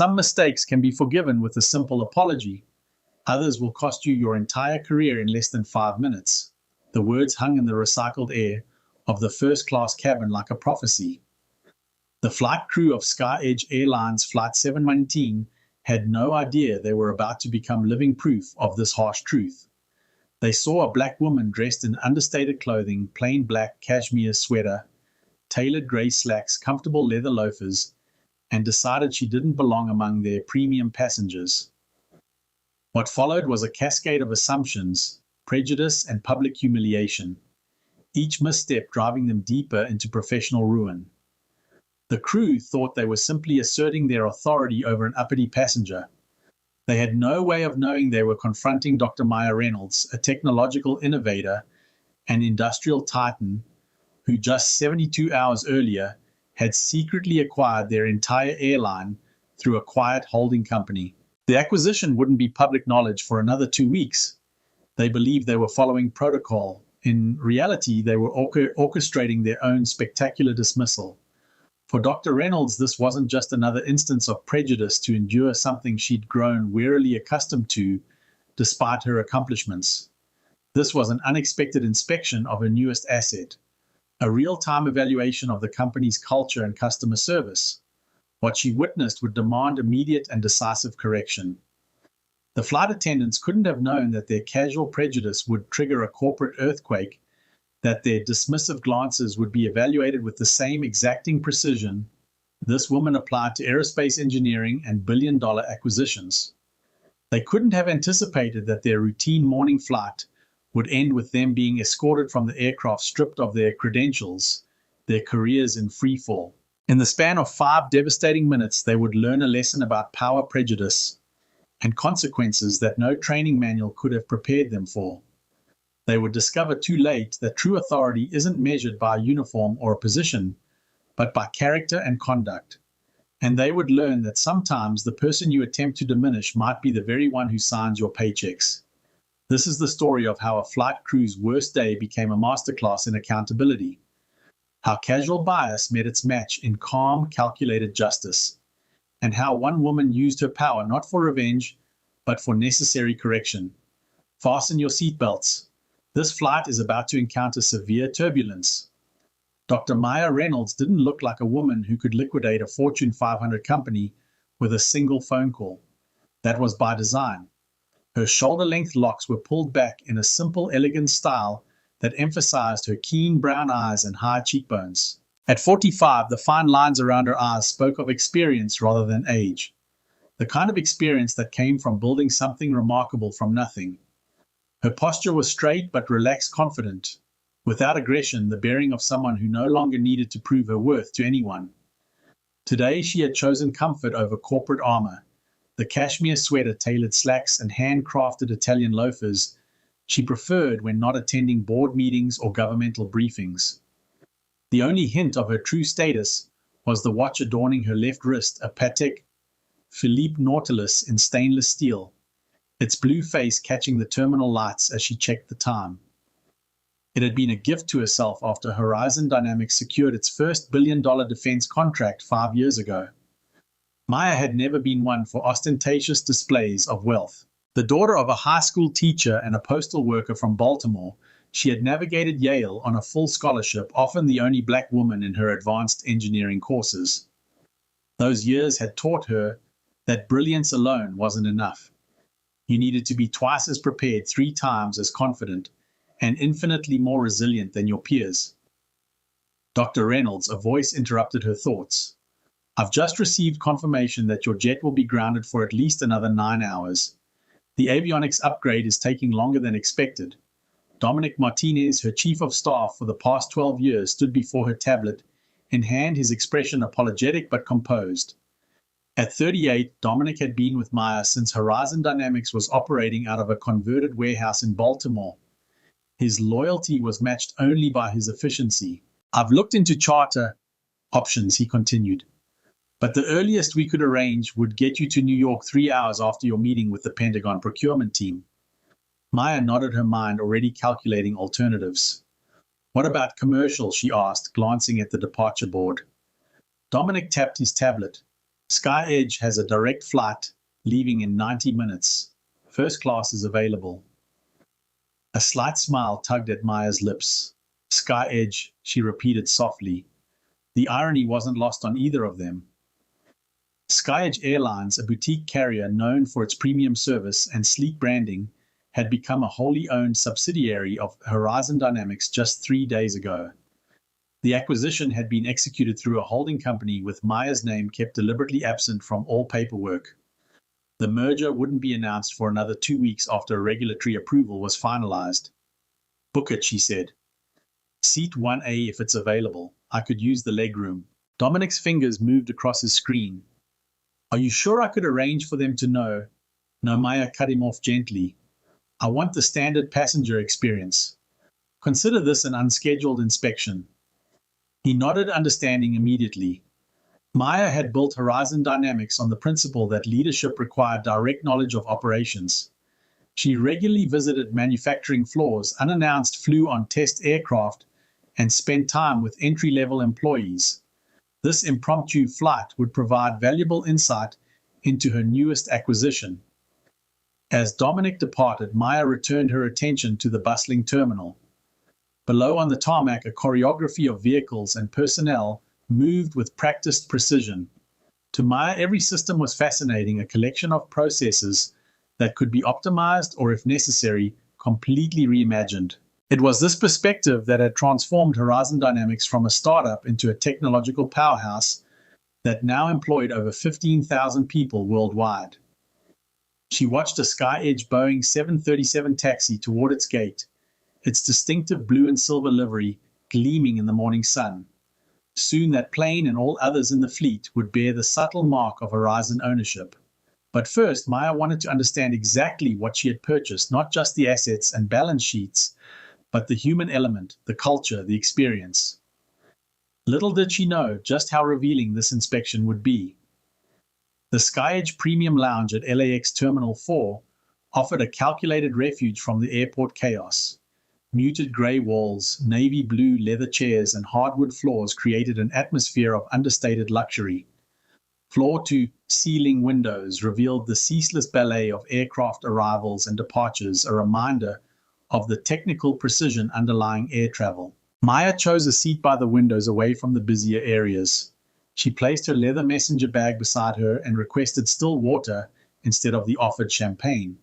Some mistakes can be forgiven with a simple apology. Others will cost you your entire career in less than 5 minutes. The words hung in the recycled air of the first-class cabin like a prophecy. The flight crew of SkyEdge Airlines Flight 719 had no idea they were about to become living proof of this harsh truth. They saw a black woman dressed in understated clothing, plain black cashmere sweater, tailored grey slacks, comfortable leather loafers, and decided she didn't belong among their premium passengers. What followed was a cascade of assumptions, prejudice, and public humiliation, each misstep driving them deeper into professional ruin. The crew thought they were simply asserting their authority over an uppity passenger. They had no way of knowing they were confronting Dr. Maya Reynolds, a technological innovator and industrial titan who just 72 hours earlier had secretly acquired their entire airline through a quiet holding company. The acquisition wouldn't be public knowledge for another 2 weeks. They believed they were following protocol. In reality, they were orchestrating their own spectacular dismissal. For Dr. Reynolds, this wasn't just another instance of prejudice to endure something she'd grown wearily accustomed to despite her accomplishments. This was an unexpected inspection of her newest asset, a real-time evaluation of the company's culture and customer service. What she witnessed would demand immediate and decisive correction. The flight attendants couldn't have known that their casual prejudice would trigger a corporate earthquake, that their dismissive glances would be evaluated with the same exacting precision this woman applied to aerospace engineering and billion-dollar acquisitions. They couldn't have anticipated that their routine morning flight would end with them being escorted from the aircraft stripped of their credentials, their careers in free fall. In the span of 5 devastating minutes, they would learn a lesson about power, prejudice, and consequences that no training manual could have prepared them for. They would discover too late that true authority isn't measured by a uniform or a position, but by character and conduct. And they would learn that sometimes the person you attempt to diminish might be the very one who signs your paychecks. This is the story of how a flight crew's worst day became a masterclass in accountability, how casual bias met its match in calm, calculated justice, and how one woman used her power not for revenge, but for necessary correction. Fasten your seatbelts. This flight is about to encounter severe turbulence. Dr. Maya Reynolds didn't look like a woman who could liquidate a Fortune 500 company with a single phone call. That was by design. Her shoulder-length locks were pulled back in a simple, elegant style that emphasized her keen brown eyes and high cheekbones. At 45, the fine lines around her eyes spoke of experience rather than age, the kind of experience that came from building something remarkable from nothing. Her posture was straight but relaxed, confident, without aggression, the bearing of someone who no longer needed to prove her worth to anyone. Today she had chosen comfort over corporate armor. The cashmere sweater, tailored slacks, and handcrafted Italian loafers she preferred when not attending board meetings or governmental briefings. The only hint of her true status was the watch adorning her left wrist, a Patek Philippe Nautilus in stainless steel, its blue face catching the terminal lights as she checked the time. It had been a gift to herself after Horizon Dynamics secured its first billion-dollar defense contract 5 years ago. Maya had never been one for ostentatious displays of wealth. The daughter of a high school teacher and a postal worker from Baltimore, she had navigated Yale on a full scholarship, often the only black woman in her advanced engineering courses. Those years had taught her that brilliance alone wasn't enough. You needed to be twice as prepared, 3 times as confident, and infinitely more resilient than your peers. Dr. Reynolds, a voice interrupted her thoughts. I've just received confirmation that your jet will be grounded for at least another 9 hours. The avionics upgrade is taking longer than expected. Dominic Martinez, her chief of staff for the past 12 years, stood before her tablet, in hand, his expression apologetic but composed. At 38, Dominic had been with Maya since Horizon Dynamics was operating out of a converted warehouse in Baltimore. His loyalty was matched only by his efficiency. I've looked into charter options, he continued, but the earliest we could arrange would get you to New York 3 hours after your meeting with the Pentagon procurement team. Maya nodded, her mind already calculating alternatives. What about commercial, she asked, glancing at the departure board. Dominic tapped his tablet. Sky Edge has a direct flight, leaving in 90 minutes. First class is available. A slight smile tugged at Maya's lips. Sky Edge, she repeated softly. The irony wasn't lost on either of them. SkyEdge Airlines, a boutique carrier known for its premium service and sleek branding, had become a wholly owned subsidiary of Horizon Dynamics just 3 days ago. The acquisition had been executed through a holding company with Maya's name kept deliberately absent from all paperwork. The merger wouldn't be announced for another 2 weeks after regulatory approval was finalized. Book it, she said. Seat 1A if it's available. I could use the legroom. Dominic's fingers moved across his screen. Are you sure I could arrange for them to know? No, Maya cut him off gently. I want the standard passenger experience. Consider this an unscheduled inspection. He nodded understanding immediately. Maya had built Horizon Dynamics on the principle that leadership required direct knowledge of operations. She regularly visited manufacturing floors, unannounced flew on test aircraft, and spent time with entry-level employees. This impromptu flight would provide valuable insight into her newest acquisition. As Dominic departed, Maya returned her attention to the bustling terminal. Below on the tarmac, a choreography of vehicles and personnel moved with practiced precision. To Maya, every system was fascinating, a collection of processes that could be optimized or, if necessary, completely reimagined. It was this perspective that had transformed Horizon Dynamics from a startup into a technological powerhouse that now employed over 15,000 people worldwide. She watched a SkyEdge Boeing 737 taxi toward its gate, its distinctive blue and silver livery gleaming in the morning sun. Soon that plane and all others in the fleet would bear the subtle mark of Horizon ownership. But first, Maya wanted to understand exactly what she had purchased, not just the assets and balance sheets, but the human element, the culture, the experience. Little did she know just how revealing this inspection would be. The SkyEdge Premium Lounge at LAX Terminal 4 offered a calculated refuge from the airport chaos. Muted grey walls, navy blue leather chairs, and hardwood floors created an atmosphere of understated luxury. Floor-to-ceiling windows revealed the ceaseless ballet of aircraft arrivals and departures, a reminder of the technical precision underlying air travel. Maya chose a seat by the windows away from the busier areas. She placed her leather messenger bag beside her and requested still water instead of the offered champagne.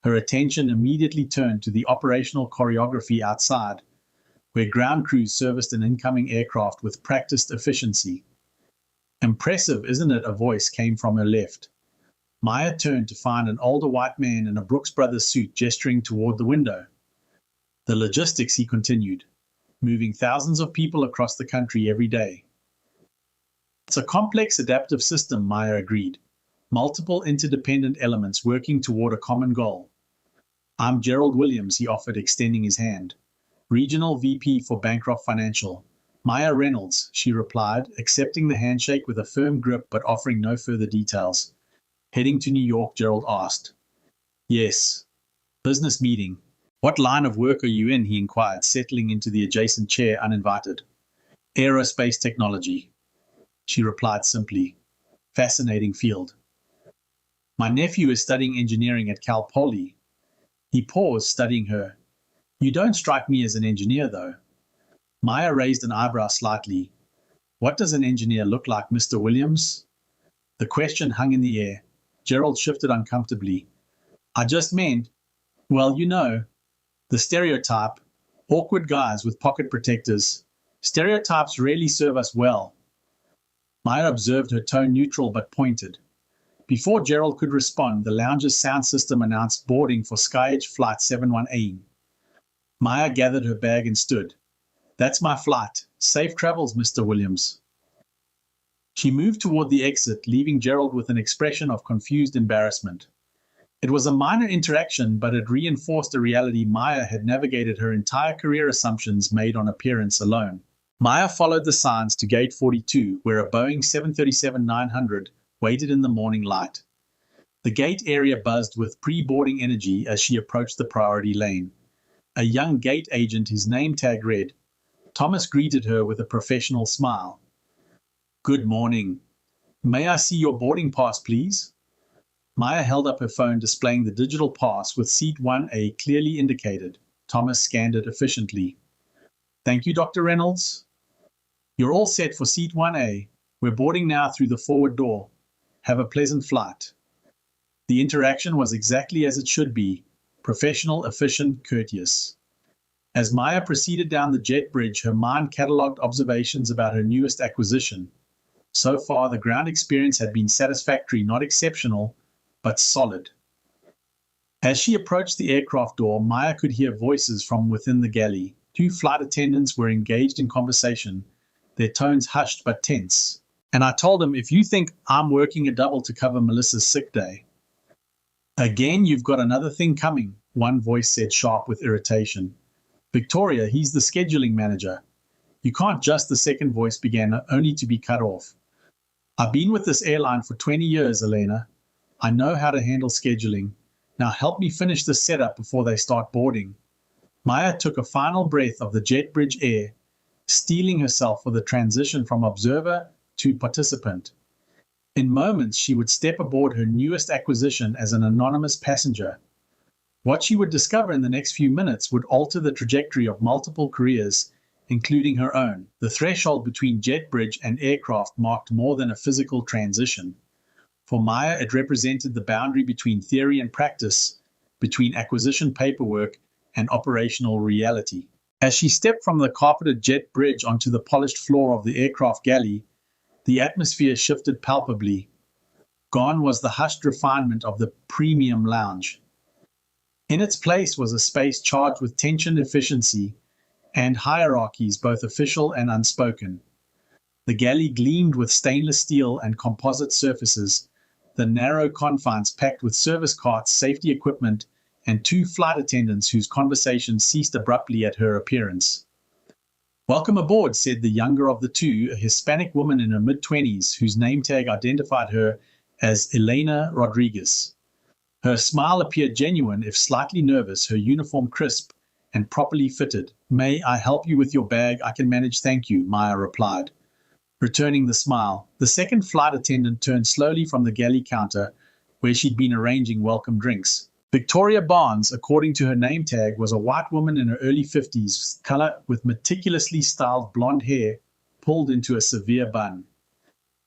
Her attention immediately turned to the operational choreography outside, where ground crews serviced an incoming aircraft with practiced efficiency. Impressive, isn't it? A voice came from her left. Maya turned to find an older white man in a Brooks Brothers suit gesturing toward the window. The logistics, he continued, moving thousands of people across the country every day. It's a complex adaptive system, Maya agreed. Multiple interdependent elements working toward a common goal. I'm Gerald Williams, he offered, extending his hand. Regional VP for Bancroft Financial. Maya Reynolds, she replied, accepting the handshake with a firm grip but offering no further details. Heading to New York, Gerald asked. Yes. Business meeting. What line of work are you in? He inquired, settling into the adjacent chair uninvited. Aerospace technology. She replied simply. Fascinating field. My nephew is studying engineering at Cal Poly. He paused, studying her. You don't strike me as an engineer, though. Maya raised an eyebrow slightly. What does an engineer look like, Mr. Williams? The question hung in the air. Gerald shifted uncomfortably. I just meant, well, you know, the stereotype, awkward guys with pocket protectors. Stereotypes rarely serve us well. Maya observed her tone neutral but pointed. Before Gerald could respond, the lounge's sound system announced boarding for SkyEdge Flight 718. Maya gathered her bag and stood. That's my flight. Safe travels, Mr. Williams. She moved toward the exit, leaving Gerald with an expression of confused embarrassment. It was a minor interaction, but it reinforced a reality Maya had navigated her entire career assumptions made on appearance alone. Maya followed the signs to Gate 42, where a Boeing 737-900 waited in the morning light. The gate area buzzed with pre-boarding energy as she approached the priority lane. A young gate agent, his name tag read. Thomas greeted her with a professional smile. Good morning. May I see your boarding pass, please? Maya held up her phone displaying the digital pass with seat 1A clearly indicated. Thomas scanned it efficiently. Thank you, Dr. Reynolds. You're all set for seat 1A. We're boarding now through the forward door. Have a pleasant flight. The interaction was exactly as it should be. Professional, efficient, courteous. As Maya proceeded down the jet bridge, her mind catalogued observations about her newest acquisition. So far, the ground experience had been satisfactory, not exceptional, but solid. As she approached the aircraft door, Maya could hear voices from within the galley. Two flight attendants were engaged in conversation, their tones hushed but tense. And I told him, if you think I'm working a double to cover Melissa's sick day. Again, you've got another thing coming, one voice said, sharp with irritation. Victoria, he's the scheduling manager. You can't just, the second voice began, only to be cut off. I've been with this airline for 20 years, Elena. I know how to handle scheduling. Now help me finish this setup before they start boarding. Maya took a final breath of the jet bridge air, steeling herself for the transition from observer to participant. In moments, she would step aboard her newest acquisition as an anonymous passenger. What she would discover in the next few minutes would alter the trajectory of multiple careers, including her own. The threshold between jet bridge and aircraft marked more than a physical transition. For Maya, it represented the boundary between theory and practice, between acquisition paperwork and operational reality. As she stepped from the carpeted jet bridge onto the polished floor of the aircraft galley, the atmosphere shifted palpably. Gone was the hushed refinement of the premium lounge. In its place was a space charged with tension, efficiency, and hierarchies both official and unspoken. The galley gleamed with stainless steel and composite surfaces, the narrow confines packed with service carts, safety equipment, and two flight attendants whose conversation ceased abruptly at her appearance. Welcome aboard, said the younger of the two, a Hispanic woman in her mid-20s, whose name tag identified her as Elena Rodriguez. Her smile appeared genuine, if slightly nervous, her uniform crisp and properly fitted. May I help you with your bag? I can manage, thank you, Maya replied. Returning the smile, the second flight attendant turned slowly from the galley counter, where she'd been arranging welcome drinks. Victoria Barnes, according to her name tag, was a white woman in her early 50s, color with meticulously styled blonde hair pulled into a severe bun.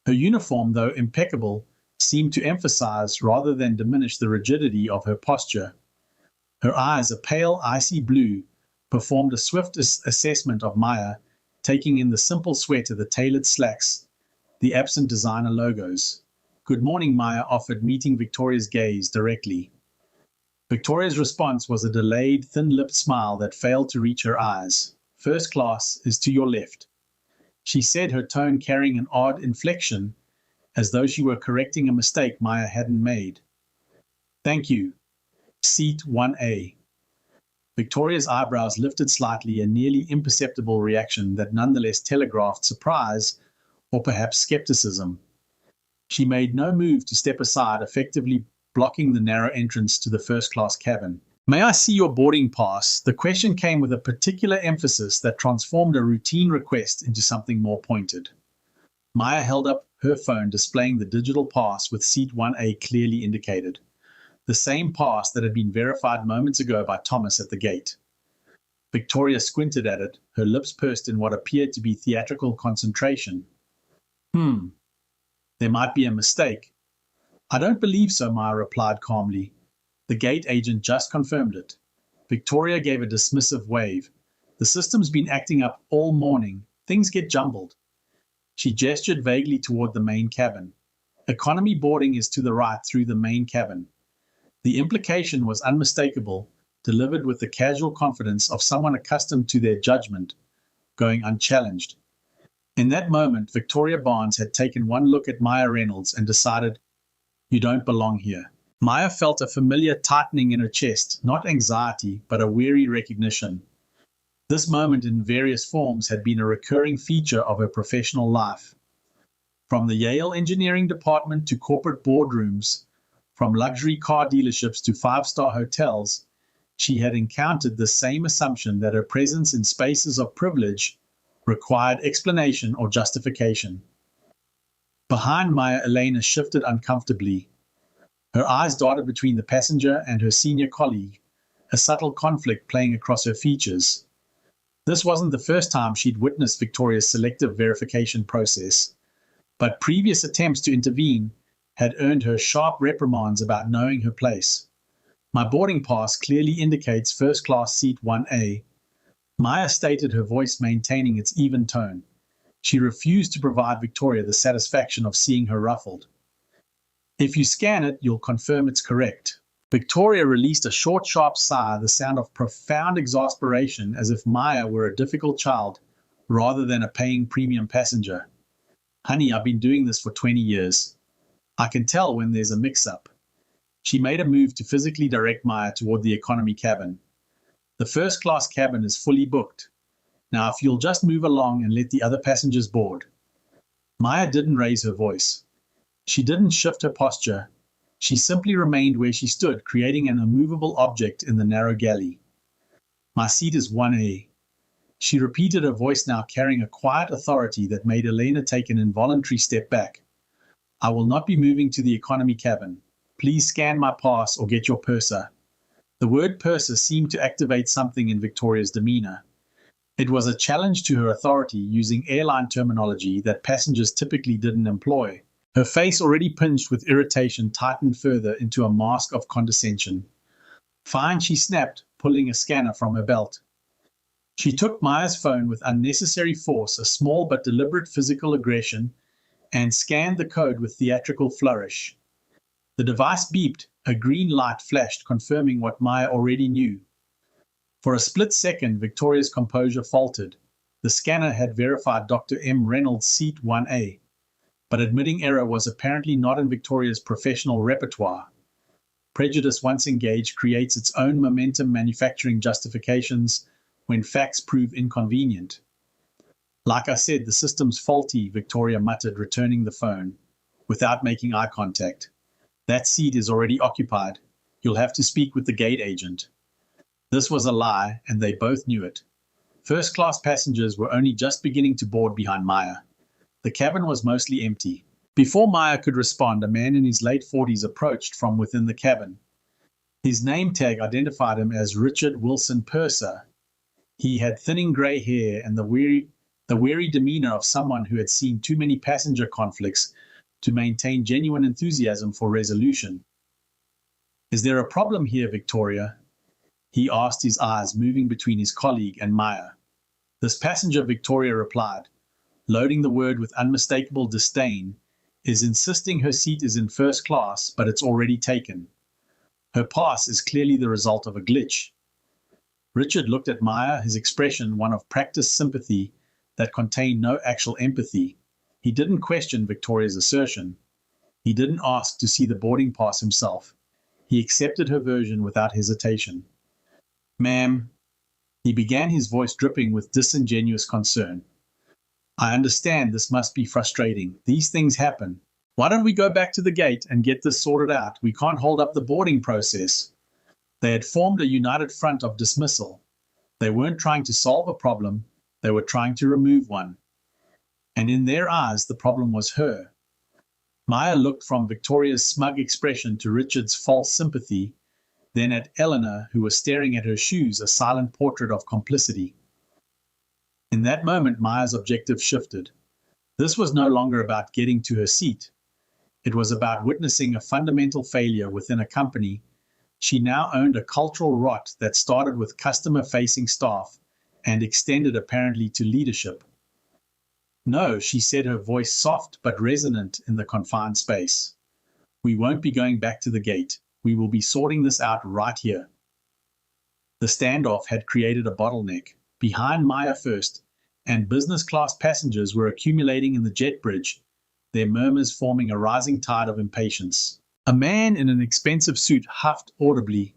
Her uniform, though impeccable, seemed to emphasize rather than diminish the rigidity of her posture. Her eyes, a pale, icy blue, performed a swift assessment of Maya, taking in the simple sweater, the tailored slacks, the absent designer logos. Good morning, Maya offered, meeting Victoria's gaze directly. Victoria's response was a delayed, thin-lipped smile that failed to reach her eyes. First class is to your left, she said, her tone carrying an odd inflection, as though she were correcting a mistake Maya hadn't made. Thank you. Seat 1A. Victoria's eyebrows lifted slightly, a nearly imperceptible reaction that nonetheless telegraphed surprise or perhaps skepticism. She made no move to step aside, effectively blocking the narrow entrance to the first-class cabin. May I see your boarding pass? The question came with a particular emphasis that transformed a routine request into something more pointed. Maya held up her phone, displaying the digital pass with seat 1A clearly indicated. The same pass that had been verified moments ago by Thomas at the gate. Victoria squinted at it, her lips pursed in what appeared to be theatrical concentration. There might be a mistake. I don't believe so, Maya replied calmly. The gate agent just confirmed it. Victoria gave a dismissive wave. The system's been acting up all morning. Things get jumbled. She gestured vaguely toward the main cabin. Economy boarding is to the right through the main cabin. The implication was unmistakable, delivered with the casual confidence of someone accustomed to their judgment, going unchallenged. In that moment, Victoria Barnes had taken one look at Maya Reynolds and decided, you don't belong here. Maya felt a familiar tightening in her chest, not anxiety, but a weary recognition. This moment in various forms had been a recurring feature of her professional life. From the Yale engineering department to corporate boardrooms, from luxury car dealerships to five-star hotels, she had encountered the same assumption that her presence in spaces of privilege required explanation or justification. Behind Maya, Elena shifted uncomfortably. Her eyes darted between the passenger and her senior colleague, a subtle conflict playing across her features. This wasn't the first time she'd witnessed Victoria's selective verification process, but previous attempts to intervene had earned her sharp reprimands about knowing her place. My boarding pass clearly indicates first class seat 1A. Maya stated, her voice maintaining its even tone. She refused to provide Victoria the satisfaction of seeing her ruffled. If you scan it, you'll confirm it's correct. Victoria released a short, sharp sigh, the sound of profound exasperation, as if Maya were a difficult child rather than a paying premium passenger. Honey, I've been doing this for 20 years. I can tell when there's a mix-up. She made a move to physically direct Maya toward the economy cabin. The first-class cabin is fully booked. Now, if you'll just move along and let the other passengers board. Maya didn't raise her voice. She didn't shift her posture. She simply remained where she stood, creating an immovable object in the narrow galley. My seat is 1A. She repeated, her voice now carrying a quiet authority that made Elena take an involuntary step back. I will not be moving to the economy cabin. Please scan my pass or get your purser. The word purser seemed to activate something in Victoria's demeanor. It was a challenge to her authority, using airline terminology that passengers typically didn't employ. Her face, already pinched with irritation, tightened further into a mask of condescension. Fine, she snapped, pulling a scanner from her belt. She took Maya's phone with unnecessary force, a small but deliberate physical aggression, and scanned the code with theatrical flourish. The device beeped, a green light flashed, confirming what Maya already knew. For a split second, Victoria's composure faltered. The scanner had verified Dr. M. Reynolds' seat 1A. But admitting error was apparently not in Victoria's professional repertoire. Prejudice, once engaged, creates its own momentum, manufacturing justifications when facts prove inconvenient. Like I said, the system's faulty, Victoria muttered, returning the phone, without making eye contact. That seat is already occupied. You'll have to speak with the gate agent. This was a lie, and they both knew it. First-class passengers were only just beginning to board behind Maya. The cabin was mostly empty. Before Maya could respond, a man in his late 40s approached from within the cabin. His name tag identified him as Richard Wilson Purser. He had thinning grey hair and the weary demeanor of someone who had seen too many passenger conflicts to maintain genuine enthusiasm for resolution. Is there a problem here, Victoria? He asked, his eyes moving between his colleague and Maya. This passenger, Victoria replied, loading the word with unmistakable disdain, is insisting her seat is in first class, but it's already taken. Her pass is clearly the result of a glitch. Richard looked at Maya, his expression one of practiced sympathy that contained no actual empathy. He didn't question Victoria's assertion. He didn't ask to see the boarding pass himself. He accepted her version without hesitation. Ma'am, he began, his voice dripping with disingenuous concern. I understand this must be frustrating. These things happen. Why don't we go back to the gate and get this sorted out? We can't hold up the boarding process. They had formed a united front of dismissal. They weren't trying to solve a problem. They were trying to remove one. And in their eyes, the problem was her. Maya looked from Victoria's smug expression to Richard's false sympathy, then at Eleanor, who was staring at her shoes, a silent portrait of complicity. In that moment, Maya's objective shifted. This was no longer about getting to her seat. It was about witnessing a fundamental failure within a company. She now owned a cultural rot that started with customer-facing staff and extended apparently to leadership. No, she said, her voice soft but resonant in the confined space. We won't be going back to the gate. We will be sorting this out right here. The standoff had created a bottleneck. Behind Maya first, and business class passengers were accumulating in the jet bridge, their murmurs forming a rising tide of impatience. A man in an expensive suit huffed audibly.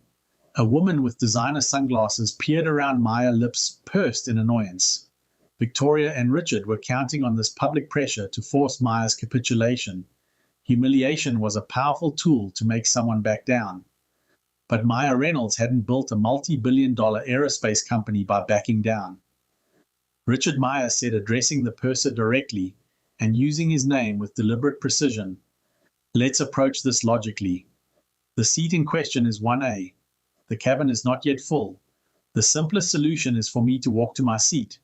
A woman with designer sunglasses peered around Maya, lips pursed in annoyance. Victoria and Richard were counting on this public pressure to force Maya's capitulation. Humiliation was a powerful tool to make someone back down. But Maya Reynolds hadn't built a multi-billion-dollar aerospace company by backing down. Richard Maya said, addressing the purser directly, and using his name with deliberate precision. Let's approach this logically. The seat in question is 1A. The cabin is not yet full. The simplest solution is for me to walk to my seat.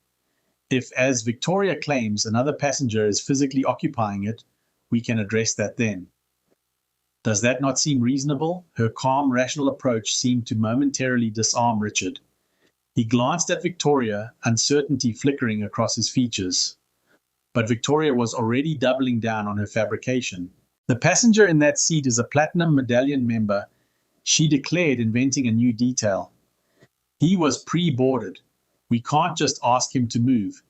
If, as Victoria claims, another passenger is physically occupying it, we can address that then. Does that not seem reasonable? Her calm, rational approach seemed to momentarily disarm Richard. He glanced at Victoria, uncertainty flickering across his features. But Victoria was already doubling down on her fabrication. The passenger in that seat is a Platinum Medallion member, she declared, inventing a new detail. He was pre-boarded. We can't just ask him to move.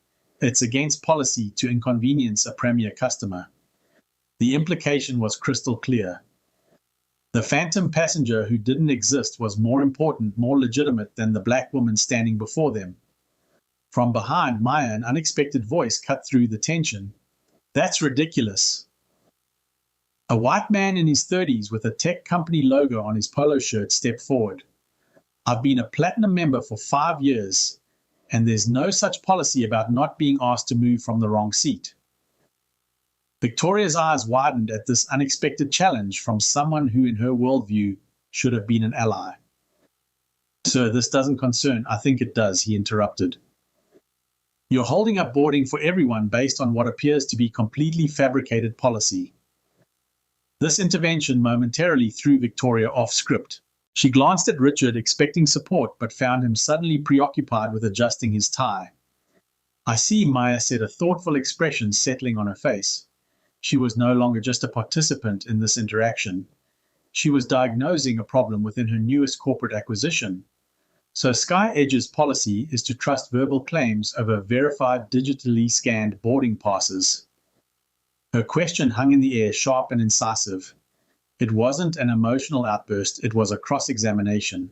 It's against policy to inconvenience a premier customer. The implication was crystal clear. The phantom passenger who didn't exist was more important, more legitimate than the black woman standing before them. From behind Maya, an unexpected voice cut through the tension. That's ridiculous. A white man in his 30s with a tech company logo on his polo shirt stepped forward. I've been a platinum member for 5 years, and there's no such policy about not being asked to move from the wrong seat. Victoria's eyes widened at this unexpected challenge from someone who, in her worldview, should have been an ally. Sir, this doesn't concern. I think it does, he interrupted. You're holding up boarding for everyone based on what appears to be completely fabricated policy. This intervention momentarily threw Victoria off script. She glanced at Richard, expecting support, but found him suddenly preoccupied with adjusting his tie. I see, Maya said, a thoughtful expression settling on her face. She was no longer just a participant in this interaction. She was diagnosing a problem within her newest corporate acquisition. So SkyEdge's policy is to trust verbal claims over verified digitally scanned boarding passes. Her question hung in the air, sharp and incisive. It wasn't an emotional outburst, it was a cross-examination.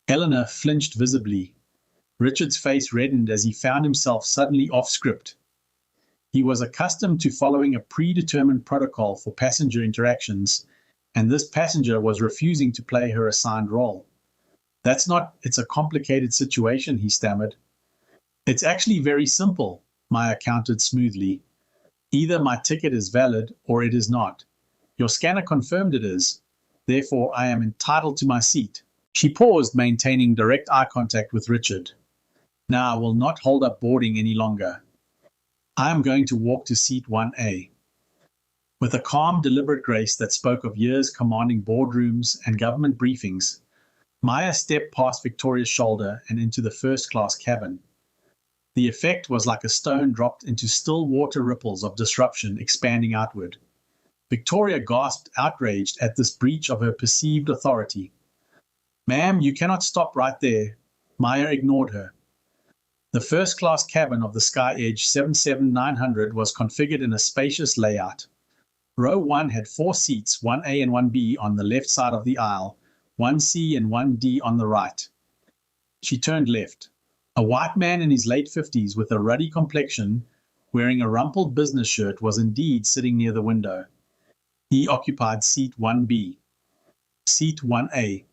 Eleanor flinched visibly. Richard's face reddened as he found himself suddenly off script. He was accustomed to following a predetermined protocol for passenger interactions, and this passenger was refusing to play her assigned role. It's a complicated situation, he stammered. It's actually very simple, Maya countered smoothly. Either my ticket is valid or it is not. Your scanner confirmed it is. Therefore, I am entitled to my seat. She paused, maintaining direct eye contact with Richard. Now I will not hold up boarding any longer. I am going to walk to seat 1A. With a calm, deliberate grace that spoke of years commanding boardrooms and government briefings, Maya stepped past Victoria's shoulder and into the first-class cabin. The effect was like a stone dropped into still water ripples of disruption expanding outward. Victoria gasped, outraged at this breach of her perceived authority. Ma'am, you cannot stop right there. Maya ignored her. The first-class cabin of the SkyEdge 77900 was configured in a spacious layout. Row 1 had 4 seats, 1A and 1B on the left side of the aisle, 1C and 1D on the right. She turned left. A white man in his late 50s with a ruddy complexion, wearing a rumpled business shirt, was indeed sitting near the window. He occupied seat 1B. Seat 1A.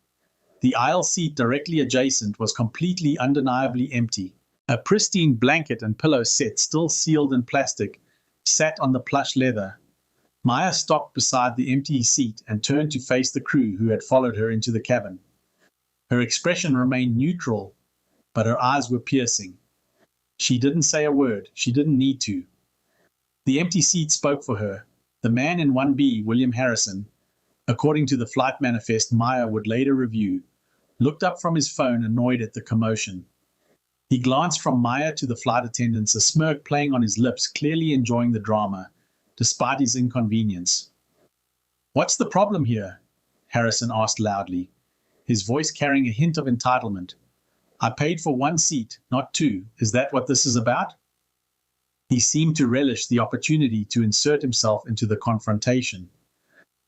The aisle seat directly adjacent was completely, undeniably empty. A pristine blanket and pillow set, still sealed in plastic, sat on the plush leather. Maya stopped beside the empty seat and turned to face the crew who had followed her into the cabin. Her expression remained neutral, but her eyes were piercing. She didn't say a word. She didn't need to. The empty seat spoke for her. The man in 1B, William Harrison, according to the flight manifest Maya would later review, looked up from his phone, annoyed at the commotion. He glanced from Maya to the flight attendants, a smirk playing on his lips, clearly enjoying the drama, despite his inconvenience. What's the problem here? Harrison asked loudly, his voice carrying a hint of entitlement. I paid for 1 seat, not 2. Is that what this is about? He seemed to relish the opportunity to insert himself into the confrontation.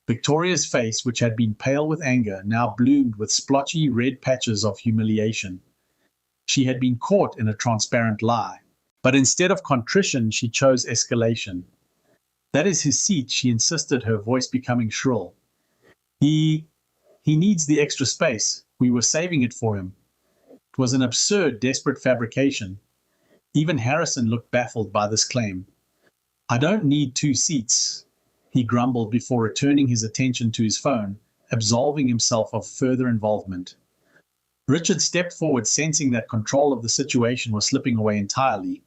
Victoria's face, which had been pale with anger, now bloomed with splotchy red patches of humiliation. She had been caught in a transparent lie. But instead of contrition, she chose escalation. That is his seat, she insisted, her voice becoming shrill. He needs the extra space. We were saving it for him. It was an absurd, desperate fabrication. Even Harrison looked baffled by this claim. I don't need 2 seats, he grumbled before returning his attention to his phone, absolving himself of further involvement. Richard stepped forward, sensing that control of the situation was slipping away entirely.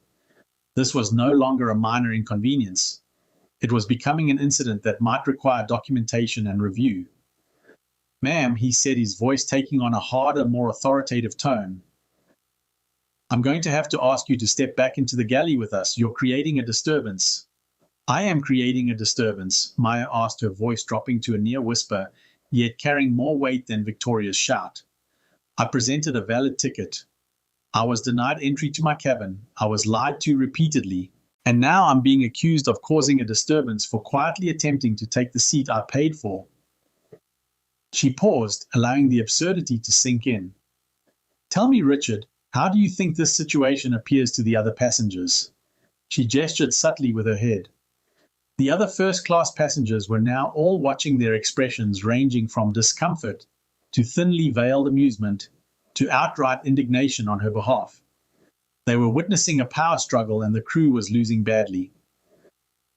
This was no longer a minor inconvenience. It was becoming an incident that might require documentation and review. Ma'am, he said, his voice taking on a harder, more authoritative tone. I'm going to have to ask you to step back into the galley with us. You're creating a disturbance. I am creating a disturbance, Maya asked, her voice dropping to a near whisper, yet carrying more weight than Victoria's shout. I presented a valid ticket. I was denied entry to my cabin. I was lied to repeatedly. And now I'm being accused of causing a disturbance for quietly attempting to take the seat I paid for. She paused, allowing the absurdity to sink in. Tell me, Richard, how do you think this situation appears to the other passengers? She gestured subtly with her head. The other first-class passengers were now all watching, their expressions ranging from discomfort to thinly veiled amusement to outright indignation on her behalf. They were witnessing a power struggle and the crew was losing badly.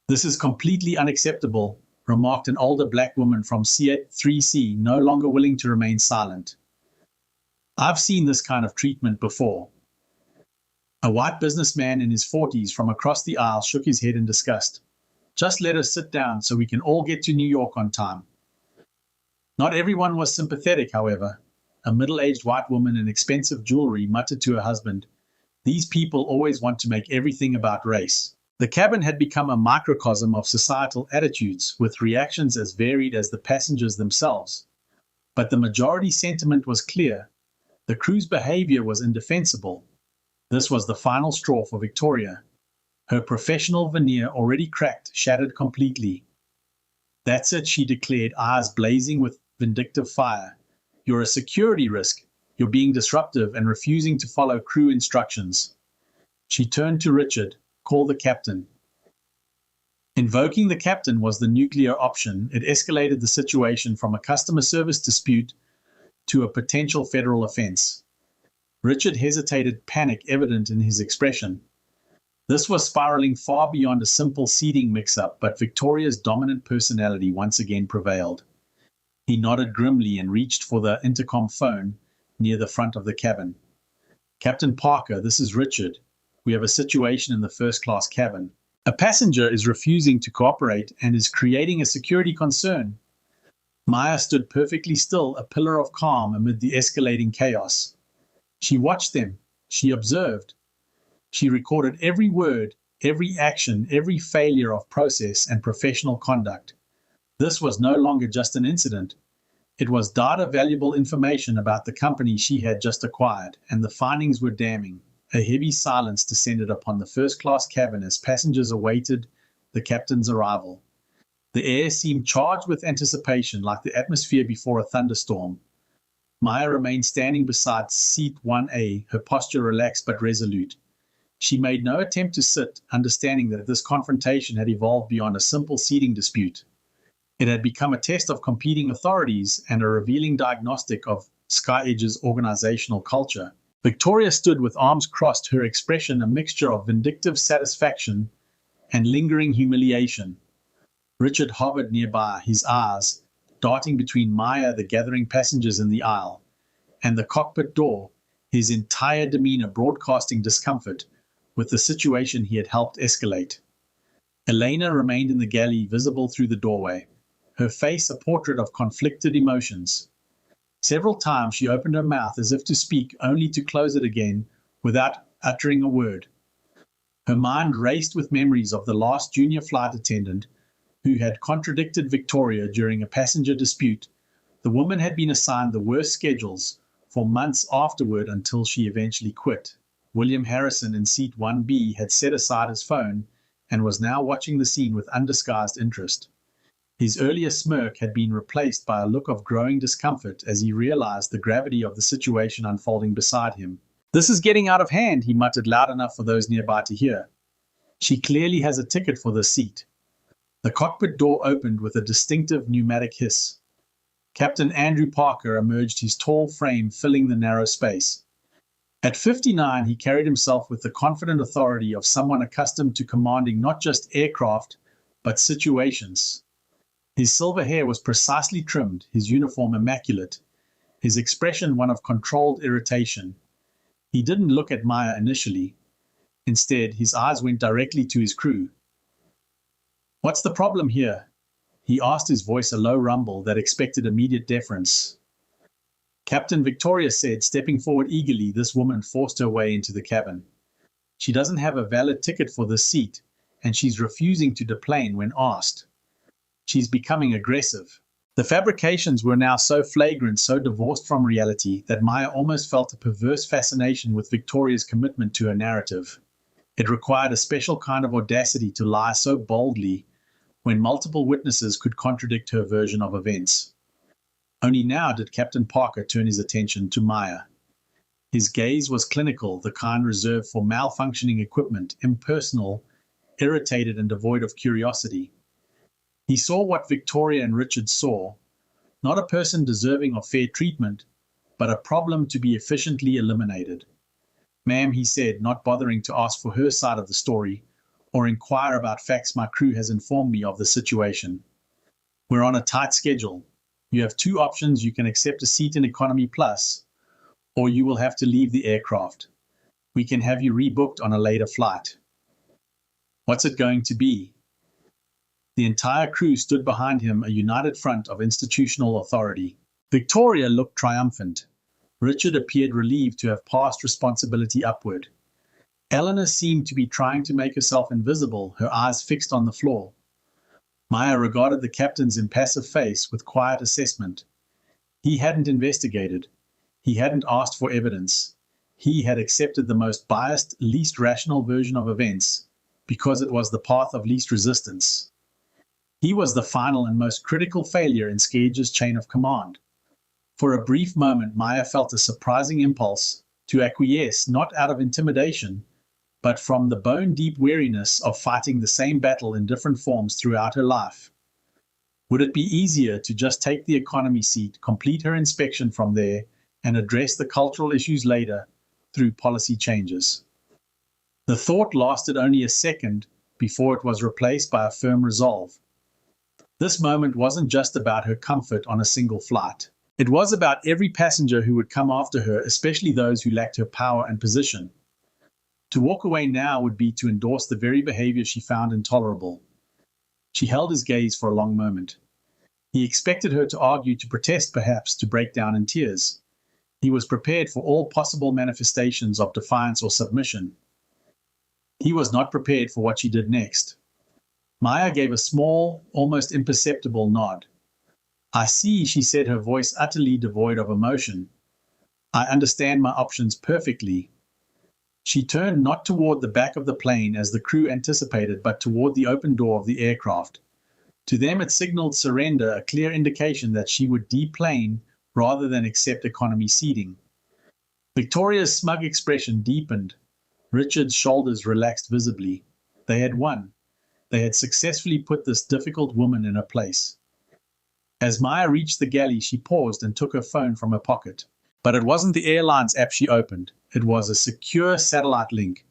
This is completely unacceptable, remarked an older black woman from C3C, no longer willing to remain silent. I've seen this kind of treatment before. A white businessman in his 40s from across the aisle shook his head in disgust. Just let us sit down so we can all get to New York on time. Not everyone was sympathetic, however. A middle-aged white woman in expensive jewelry muttered to her husband, "These people always want to make everything about race." The cabin had become a microcosm of societal attitudes, with reactions as varied as the passengers themselves. But the majority sentiment was clear. The crew's behavior was indefensible. This was the final straw for Victoria. Her professional veneer, already cracked, shattered completely. That's it, she declared, eyes blazing with vindictive fire. You're a security risk. You're being disruptive and refusing to follow crew instructions. She turned to Richard. Call the captain. Invoking the captain was the nuclear option. It escalated the situation from a customer service dispute to a potential federal offense. Richard hesitated, panic evident in his expression. This was spiraling far beyond a simple seating mix-up, but Victoria's dominant personality once again prevailed. He nodded grimly and reached for the intercom phone near the front of the cabin. Captain Parker, this is Richard. We have a situation in the first-class cabin. A passenger is refusing to cooperate and is creating a security concern. Maya stood perfectly still, a pillar of calm amid the escalating chaos. She watched them. She observed. She recorded every word, every action, every failure of process and professional conduct. This was no longer just an incident. It was data, valuable information about the company she had just acquired, and the findings were damning. A heavy silence descended upon the first-class cabin as passengers awaited the captain's arrival. The air seemed charged with anticipation, like the atmosphere before a thunderstorm. Maya remained standing beside seat 1A, her posture relaxed but resolute. She made no attempt to sit, understanding that this confrontation had evolved beyond a simple seating dispute. It had become a test of competing authorities and a revealing diagnostic of SkyEdge's organizational culture. Victoria stood with arms crossed, her expression a mixture of vindictive satisfaction and lingering humiliation. Richard hovered nearby, his eyes darting between Maya, the gathering passengers in the aisle, and the cockpit door, his entire demeanor broadcasting discomfort with the situation he had helped escalate. Elena remained in the galley, visible through the doorway, her face a portrait of conflicted emotions. Several times she opened her mouth as if to speak, only to close it again without uttering a word. Her mind raced with memories of the last junior flight attendant who had contradicted Victoria during a passenger dispute. The woman had been assigned the worst schedules for months afterward until she eventually quit. William Harrison in seat 1B had set aside his phone and was now watching the scene with undisguised interest. His earlier smirk had been replaced by a look of growing discomfort as he realized the gravity of the situation unfolding beside him. "This is getting out of hand," he muttered loud enough for those nearby to hear. "She clearly has a ticket for this seat." The cockpit door opened with a distinctive pneumatic hiss. Captain Andrew Parker emerged, his tall frame filling the narrow space. At 59, he carried himself with the confident authority of someone accustomed to commanding not just aircraft, but situations. His silver hair was precisely trimmed, his uniform immaculate, his expression one of controlled irritation. He didn't look at Maya initially. Instead, his eyes went directly to his crew. "What's the problem here?" he asked, his voice a low rumble that expected immediate deference. Captain Victoria said, stepping forward eagerly. This woman forced her way into the cabin. "She doesn't have a valid ticket for this seat, and she's refusing to deplane when asked. She's becoming aggressive." The fabrications were now so flagrant, so divorced from reality, that Maya almost felt a perverse fascination with Victoria's commitment to her narrative. It required a special kind of audacity to lie so boldly when multiple witnesses could contradict her version of events. Only now did Captain Parker turn his attention to Maya. His gaze was clinical, the kind reserved for malfunctioning equipment, impersonal, irritated, and devoid of curiosity. He saw what Victoria and Richard saw, not a person deserving of fair treatment, but a problem to be efficiently eliminated. "Ma'am," he said, not bothering to ask for her side of the story or inquire about facts, "my crew has informed me of the situation. We're on a tight schedule. You have two options. You can accept a seat in Economy Plus, or you will have to leave the aircraft. We can have you rebooked on a later flight." "What's it going to be?" The entire crew stood behind him, a united front of institutional authority. Victoria looked triumphant. Richard appeared relieved to have passed responsibility upward. Eleanor seemed to be trying to make herself invisible, her eyes fixed on the floor. Maya regarded the captain's impassive face with quiet assessment. He hadn't investigated. He hadn't asked for evidence. He had accepted the most biased, least rational version of events because it was the path of least resistance. He was the final and most critical failure in Skage's chain of command. For a brief moment, Maya felt a surprising impulse to acquiesce, not out of intimidation, but from the bone-deep weariness of fighting the same battle in different forms throughout her life. Would it be easier to just take the economy seat, complete her inspection from there, and address the cultural issues later through policy changes? The thought lasted only a second before it was replaced by a firm resolve. This moment wasn't just about her comfort on a single flight. It was about every passenger who would come after her, especially those who lacked her power and position. To walk away now would be to endorse the very behavior she found intolerable. She held his gaze for a long moment. He expected her to argue, to protest perhaps, to break down in tears. He was prepared for all possible manifestations of defiance or submission. He was not prepared for what she did next. Maya gave a small, almost imperceptible nod. "I see," she said, her voice utterly devoid of emotion. "I understand my options perfectly." She turned not toward the back of the plane as the crew anticipated, but toward the open door of the aircraft. To them it signaled surrender, a clear indication that she would deplane rather than accept economy seating. Victoria's smug expression deepened. Richard's shoulders relaxed visibly. They had won. They had successfully put this difficult woman in her place. As Maya reached the galley, she paused and took her phone from her pocket. But it wasn't the airline's app she opened. It was a secure satellite link,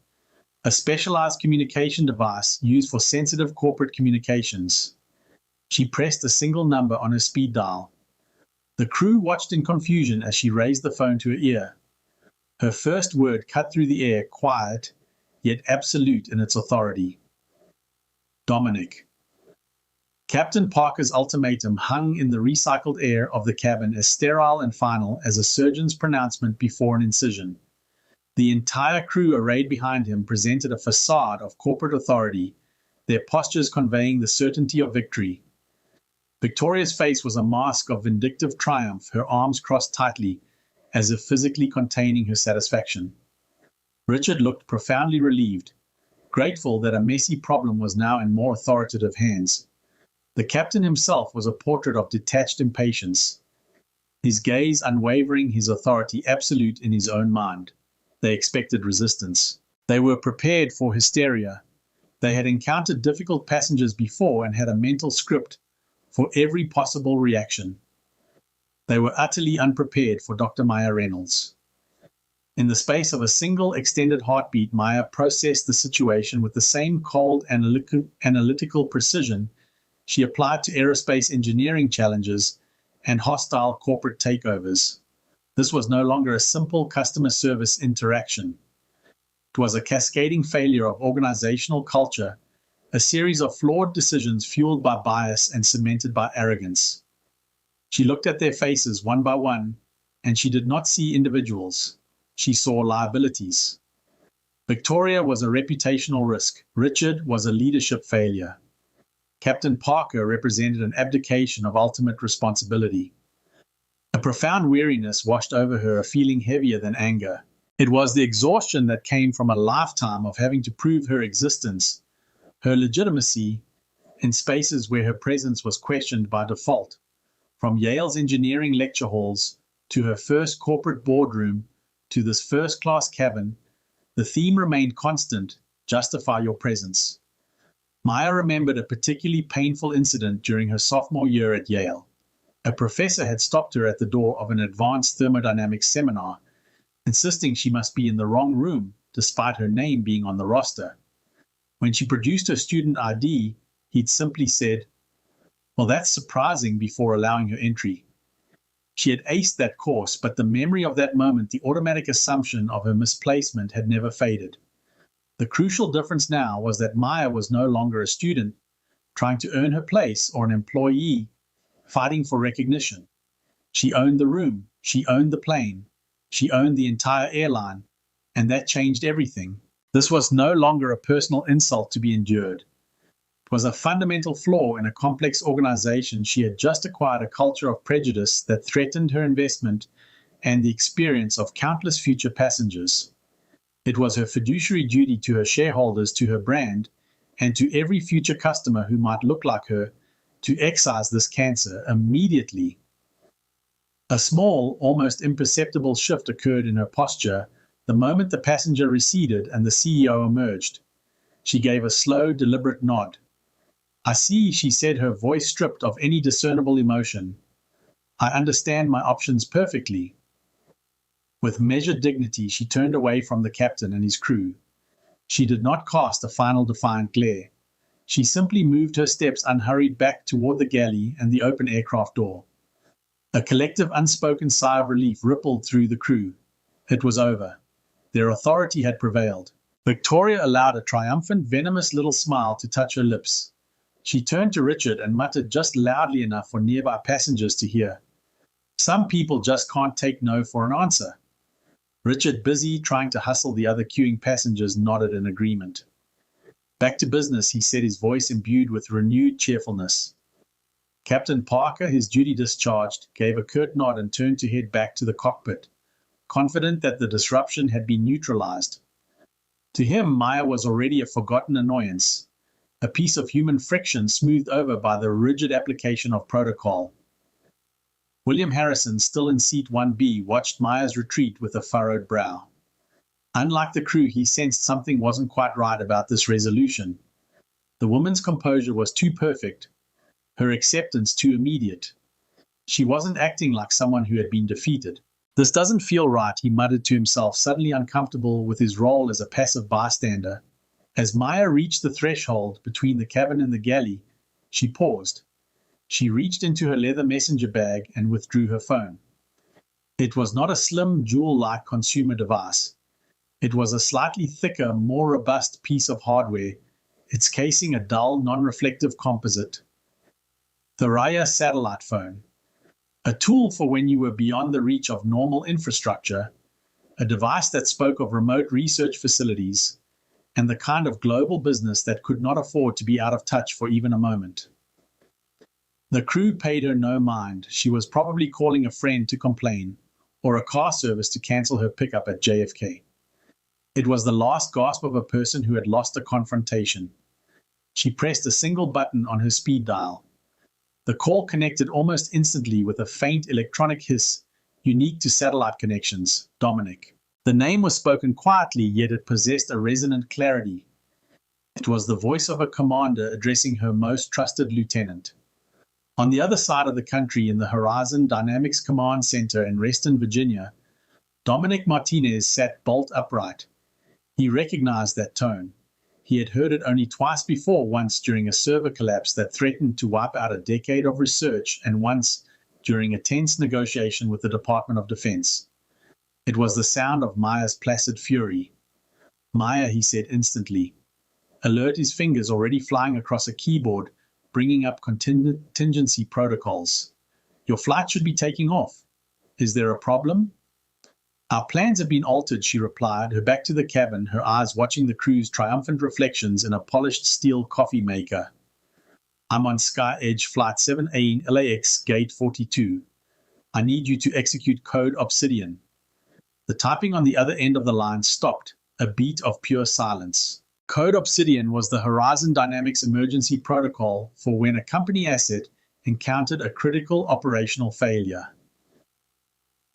a specialized communication device used for sensitive corporate communications. She pressed a single number on her speed dial. The crew watched in confusion as she raised the phone to her ear. Her first word cut through the air, quiet, yet absolute in its authority. "Dominic." Captain Parker's ultimatum hung in the recycled air of the cabin, as sterile and final as a surgeon's pronouncement before an incision. The entire crew arrayed behind him presented a facade of corporate authority, their postures conveying the certainty of victory. Victoria's face was a mask of vindictive triumph, her arms crossed tightly, as if physically containing her satisfaction. Richard looked profoundly relieved, grateful that a messy problem was now in more authoritative hands. The captain himself was a portrait of detached impatience, his gaze unwavering, his authority absolute in his own mind. They expected resistance. They were prepared for hysteria. They had encountered difficult passengers before and had a mental script for every possible reaction. They were utterly unprepared for Dr. Maya Reynolds. In the space of a single extended heartbeat, Maya processed the situation with the same cold analytical precision she applied to aerospace engineering challenges and hostile corporate takeovers. This was no longer a simple customer service interaction. It was a cascading failure of organizational culture, a series of flawed decisions fueled by bias and cemented by arrogance. She looked at their faces one by one, and she did not see individuals. She saw liabilities. Victoria was a reputational risk. Richard was a leadership failure. Captain Parker represented an abdication of ultimate responsibility. A profound weariness washed over her, a feeling heavier than anger. It was the exhaustion that came from a lifetime of having to prove her existence, her legitimacy, in spaces where her presence was questioned by default. From Yale's engineering lecture halls to her first corporate boardroom to this first-class cabin, the theme remained constant: justify your presence. Maya remembered a particularly painful incident during her sophomore year at Yale. A professor had stopped her at the door of an advanced thermodynamics seminar, insisting she must be in the wrong room despite her name being on the roster. When she produced her student ID, he'd simply said, "Well, that's surprising," before allowing her entry. She had aced that course, but the memory of that moment, the automatic assumption of her misplacement, had never faded. The crucial difference now was that Maya was no longer a student trying to earn her place or an employee fighting for recognition. She owned the room, she owned the plane, she owned the entire airline, and that changed everything. This was no longer a personal insult to be endured. It was a fundamental flaw in a complex organization. She had just acquired a culture of prejudice that threatened her investment and the experience of countless future passengers. It was her fiduciary duty to her shareholders, to her brand, and to every future customer who might look like her to excise this cancer immediately. A small, almost imperceptible shift occurred in her posture the moment the passenger receded and the CEO emerged. She gave a slow, deliberate nod. "I see," she said, her voice stripped of any discernible emotion. "I understand my options perfectly." With measured dignity, she turned away from the captain and his crew. She did not cast a final defiant glare. She simply moved her steps unhurried back toward the galley and the open aircraft door. A collective unspoken sigh of relief rippled through the crew. It was over. Their authority had prevailed. Victoria allowed a triumphant, venomous little smile to touch her lips. She turned to Richard and muttered just loudly enough for nearby passengers to hear, "Some people just can't take no for an answer." Richard, busy trying to hustle the other queuing passengers, nodded in agreement. "Back to business," he said, his voice imbued with renewed cheerfulness. Captain Parker, his duty discharged, gave a curt nod and turned to head back to the cockpit, confident that the disruption had been neutralized. To him, Maya was already a forgotten annoyance, a piece of human friction smoothed over by the rigid application of protocol. William Harrison, still in seat 1B, watched Maya's retreat with a furrowed brow. Unlike the crew, he sensed something wasn't quite right about this resolution. The woman's composure was too perfect, her acceptance too immediate. She wasn't acting like someone who had been defeated. "This doesn't feel right," he muttered to himself, suddenly uncomfortable with his role as a passive bystander. As Maya reached the threshold between the cabin and the galley, she paused. She reached into her leather messenger bag and withdrew her phone. It was not a slim, jewel-like consumer device. It was a slightly thicker, more robust piece of hardware, its casing a dull, non-reflective composite. The Raya satellite phone. A tool for when you were beyond the reach of normal infrastructure, a device that spoke of remote research facilities, and the kind of global business that could not afford to be out of touch for even a moment. The crew paid her no mind. She was probably calling a friend to complain, or a car service to cancel her pickup at JFK. It was the last gasp of a person who had lost a confrontation. She pressed a single button on her speed dial. The call connected almost instantly with a faint electronic hiss, unique to satellite connections: Dominic. The name was spoken quietly, yet it possessed a resonant clarity. It was the voice of a commander addressing her most trusted lieutenant. On the other side of the country, in the Horizon Dynamics Command Center in Reston, Virginia, Dominic Martinez sat bolt upright. He recognized that tone. He had heard it only twice before, once during a server collapse that threatened to wipe out a decade of research, and once during a tense negotiation with the Department of Defense. It was the sound of Maya's placid fury. Maya, he said instantly. Alert, his fingers already flying across a keyboard, bringing up contingency protocols. Your flight should be taking off. Is there a problem? Our plans have been altered, she replied, her back to the cabin, her eyes watching the crew's triumphant reflections in a polished steel coffee maker. I'm on Sky Edge Flight 7A in LAX Gate 42. I need you to execute Code Obsidian. The typing on the other end of the line stopped, a beat of pure silence. Code Obsidian was the Horizon Dynamics emergency protocol for when a company asset encountered a critical operational failure.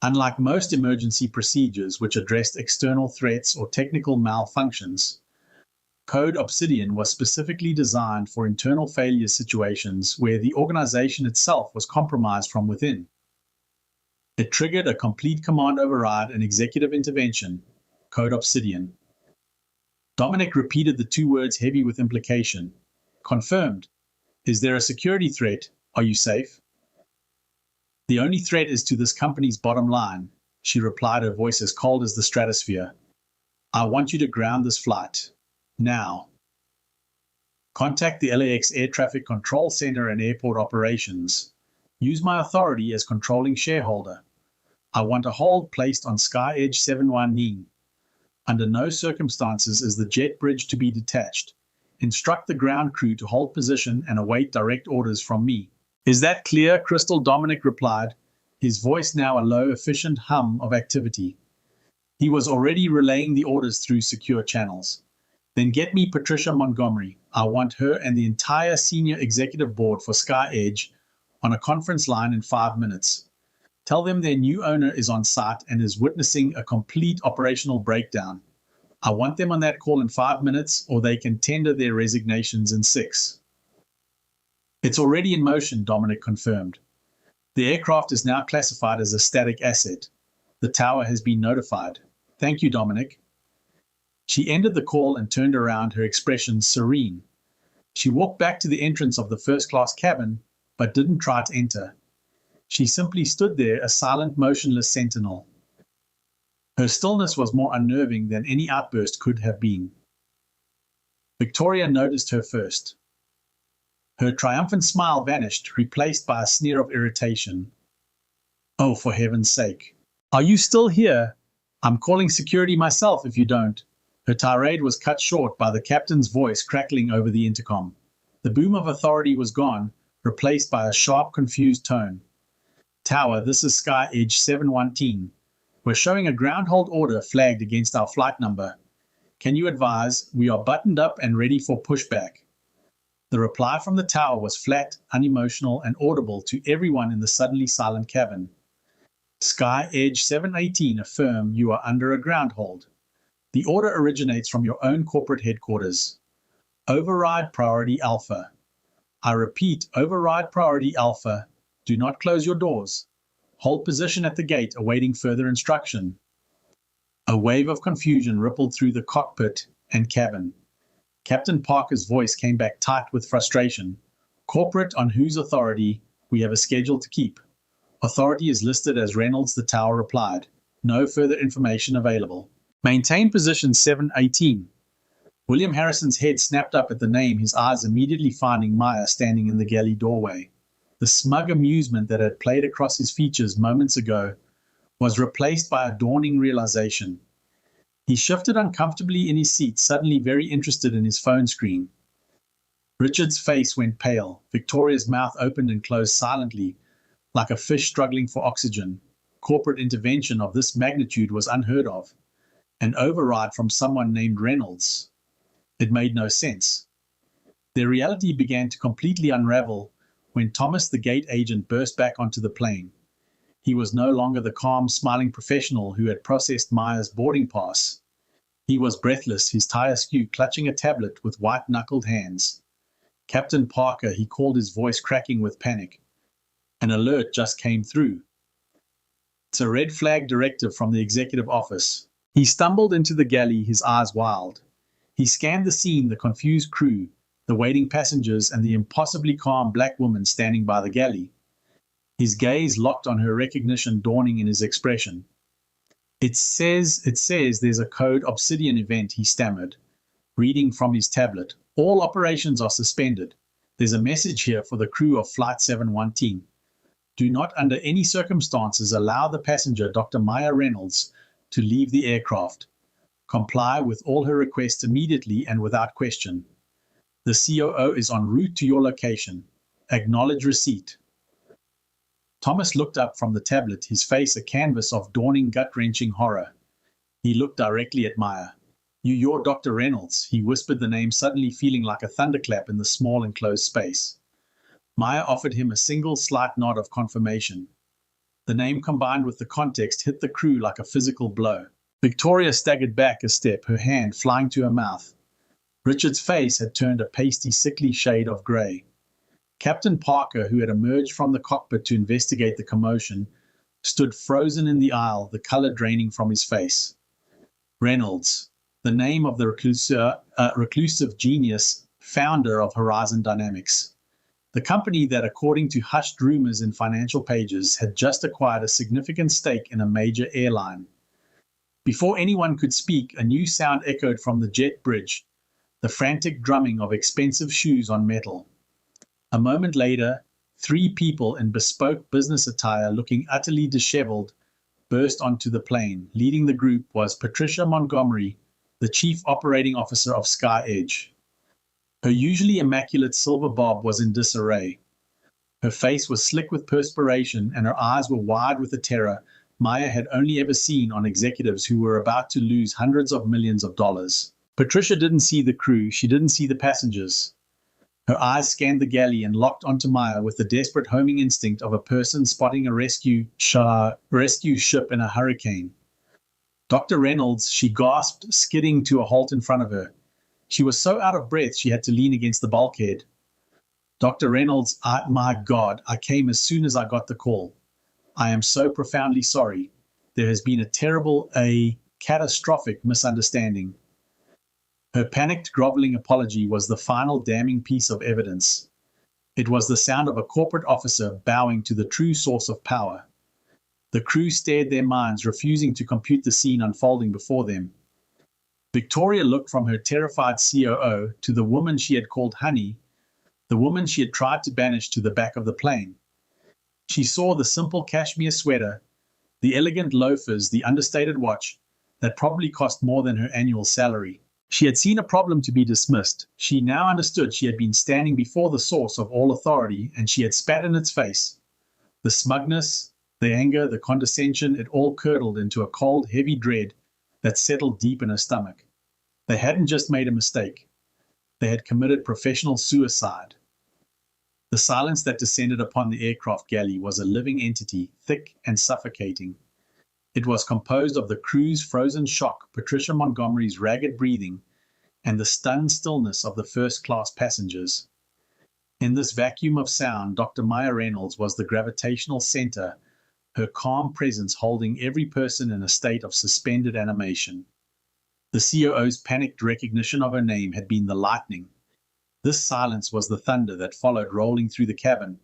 Unlike most emergency procedures which addressed external threats or technical malfunctions, Code Obsidian was specifically designed for internal failure situations where the organization itself was compromised from within. It triggered a complete command override and executive intervention, Code Obsidian. Dominic repeated the two words heavy with implication. Confirmed. Is there a security threat? Are you safe? The only threat is to this company's bottom line, she replied, her voice as cold as the stratosphere. I want you to ground this flight. Now. Contact the LAX Air Traffic Control Center and Airport Operations. Use my authority as controlling shareholder. I want a hold placed on Sky Edge 719. Under no circumstances is the jet bridge to be detached. Instruct the ground crew to hold position and await direct orders from me. Is that clear? Crystal, Dominic replied, his voice now a low, efficient hum of activity. He was already relaying the orders through secure channels. Then get me Patricia Montgomery. I want her and the entire senior executive board for Sky Edge on a conference line in 5 minutes. Tell them their new owner is on site and is witnessing a complete operational breakdown. I want them on that call in 5 minutes, or they can tender their resignations in 6. It's already in motion, Dominic confirmed. The aircraft is now classified as a static asset. The tower has been notified. Thank you, Dominic. She ended the call and turned around, her expression serene. She walked back to the entrance of the first-class cabin, but didn't try to enter. She simply stood there, a silent, motionless sentinel. Her stillness was more unnerving than any outburst could have been. Victoria noticed her first. Her triumphant smile vanished, replaced by a sneer of irritation. Oh, for heaven's sake. Are you still here? I'm calling security myself if you don't. Her tirade was cut short by the captain's voice crackling over the intercom. The boom of authority was gone, replaced by a sharp, confused tone. Tower, this is Sky Edge 719. We're showing a ground hold order flagged against our flight number. Can you advise we are buttoned up and ready for pushback? The reply from the tower was flat, unemotional, and audible to everyone in the suddenly silent cabin. Sky Edge 718 affirm you are under a ground hold. The order originates from your own corporate headquarters. Override Priority Alpha. I repeat, Override Priority Alpha. Do not close your doors. Hold position at the gate, awaiting further instruction. A wave of confusion rippled through the cockpit and cabin. Captain Parker's voice came back tight with frustration. Corporate on whose authority we have a schedule to keep. Authority is listed as Reynolds, the tower replied. No further information available. Maintain position 718. William Harrison's head snapped up at the name, his eyes immediately finding Maya standing in the galley doorway. The smug amusement that had played across his features moments ago was replaced by a dawning realization. He shifted uncomfortably in his seat, suddenly very interested in his phone screen. Richard's face went pale. Victoria's mouth opened and closed silently, like a fish struggling for oxygen. Corporate intervention of this magnitude was unheard of. An override from someone named Reynolds. It made no sense. Their reality began to completely unravel when Thomas, the gate agent, burst back onto the plane. He was no longer the calm, smiling professional who had processed Maya's boarding pass. He was breathless, his tie askew, clutching a tablet with white-knuckled hands. Captain Parker, he called, his voice cracking with panic. An alert just came through. It's a red flag directive from the executive office. He stumbled into the galley, his eyes wild. He scanned the scene, the confused crew, the waiting passengers, and the impossibly calm black woman standing by the galley. His gaze locked on her, recognition dawning in his expression. It says there's a code Obsidian event, he stammered, reading from his tablet. All operations are suspended. There's a message here for the crew of Flight 719. Do not under any circumstances allow the passenger, Dr. Maya Reynolds, to leave the aircraft. Comply with all her requests immediately and without question. The COO is en route to your location. Acknowledge receipt. Thomas looked up from the tablet, his face a canvas of dawning gut-wrenching horror. He looked directly at Maya. You're Dr. Reynolds, he whispered the name, suddenly feeling like a thunderclap in the small enclosed space. Maya offered him a single slight nod of confirmation. The name combined with the context hit the crew like a physical blow. Victoria staggered back a step, her hand flying to her mouth. Richard's face had turned a pasty, sickly shade of grey. Captain Parker, who had emerged from the cockpit to investigate the commotion, stood frozen in the aisle, the colour draining from his face. Reynolds, the name of the reclusive genius, founder of Horizon Dynamics. The company that, according to hushed rumors in financial pages, had just acquired a significant stake in a major airline. Before anyone could speak, a new sound echoed from the jet bridge, the frantic drumming of expensive shoes on metal. A moment later, 3 people in bespoke business attire, looking utterly disheveled, burst onto the plane. Leading the group was Patricia Montgomery, the Chief Operating Officer of Sky Edge. Her usually immaculate silver bob was in disarray. Her face was slick with perspiration, and her eyes were wide with the terror Maya had only ever seen on executives who were about to lose hundreds of millions of dollars. Patricia didn't see the crew, she didn't see the passengers. Her eyes scanned the galley and locked onto Maya with the desperate homing instinct of a person spotting a rescue ship in a hurricane. Dr. Reynolds, she gasped, skidding to a halt in front of her. She was so out of breath she had to lean against the bulkhead. Dr. Reynolds, my God, I came as soon as I got the call. I am so profoundly sorry. There has been a catastrophic misunderstanding. Her panicked, groveling apology was the final damning piece of evidence. It was the sound of a corporate officer bowing to the true source of power. The crew stared their minds, refusing to compute the scene unfolding before them. Victoria looked from her terrified COO to the woman she had called Honey, the woman she had tried to banish to the back of the plane. She saw the simple cashmere sweater, the elegant loafers, the understated watch that probably cost more than her annual salary. She had seen a problem to be dismissed. She now understood she had been standing before the source of all authority, and she had spat in its face. The smugness, the anger, the condescension, it all curdled into a cold, heavy dread that settled deep in her stomach. They hadn't just made a mistake. They had committed professional suicide. The silence that descended upon the aircraft galley was a living entity, thick and suffocating. It was composed of the crew's frozen shock, Patricia Montgomery's ragged breathing, and the stunned stillness of the first-class passengers. In this vacuum of sound, Dr. Maya Reynolds was the gravitational center, her calm presence holding every person in a state of suspended animation. The COO's panicked recognition of her name had been the lightning. This silence was the thunder that followed, rolling through the cabin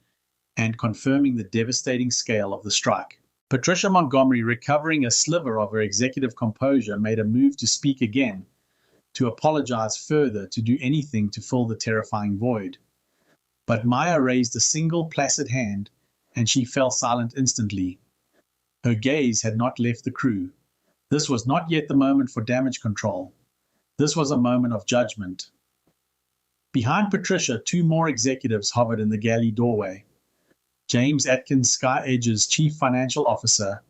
and confirming the devastating scale of the strike. Patricia Montgomery, recovering a sliver of her executive composure, made a move to speak again, to apologize further, to do anything to fill the terrifying void. But Maya raised a single placid hand, and she fell silent instantly. Her gaze had not left the crew. This was not yet the moment for damage control. This was a moment of judgment. Behind Patricia, 2 more executives hovered in the galley doorway. James Atkins, Sky Edge's chief financial officer,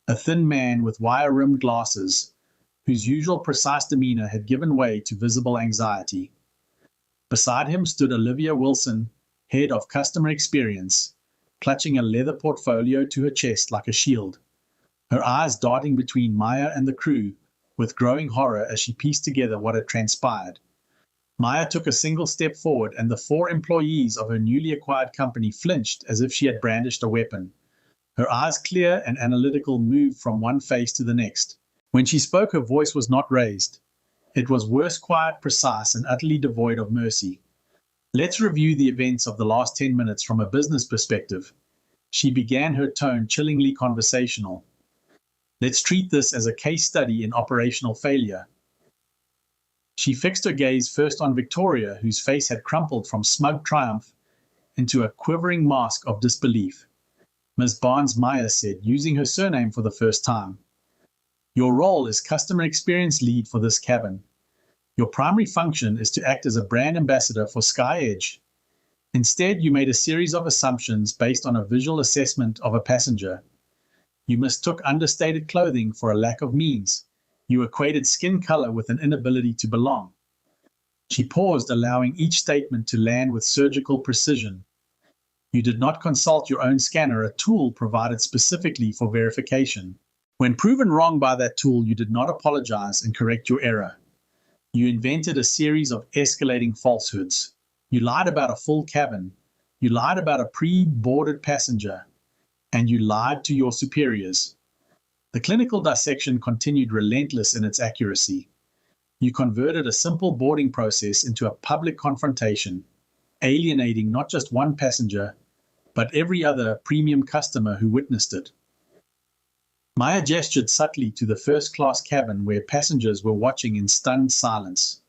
a thin man with wire-rimmed glasses, whose usual precise demeanor had given way to visible anxiety. Beside him stood Olivia Wilson, head of customer experience, clutching a leather portfolio to her chest like a shield, her eyes darting between Maya and the crew with growing horror as she pieced together what had transpired. Maya took a single step forward, and the 4 employees of her newly acquired company flinched as if she had brandished a weapon. Her eyes, clear and analytical, moved from one face to the next. When she spoke, her voice was not raised. It was worse, quiet, precise, and utterly devoid of mercy. Let's review the events of the last 10 minutes from a business perspective. She began, her tone chillingly conversational. Let's treat this as a case study in operational failure. She fixed her gaze first on Victoria, whose face had crumpled from smug triumph into a quivering mask of disbelief. Ms. Barnes, Maya said, using her surname for the first time. Your role is customer experience lead for this cabin. Your primary function is to act as a brand ambassador for Sky Edge. Instead, you made a series of assumptions based on a visual assessment of a passenger. You mistook understated clothing for a lack of means. You equated skin color with an inability to belong. She paused, allowing each statement to land with surgical precision. You did not consult your own scanner, a tool provided specifically for verification. When proven wrong by that tool, you did not apologize and correct your error. You invented a series of escalating falsehoods. You lied about a full cabin. You lied about a pre-boarded passenger. And you lied to your superiors. The clinical dissection continued, relentless in its accuracy. You converted a simple boarding process into a public confrontation, alienating not just one passenger, but every other premium customer who witnessed it. Maya gestured subtly to the first-class cabin where passengers were watching in stunned silence.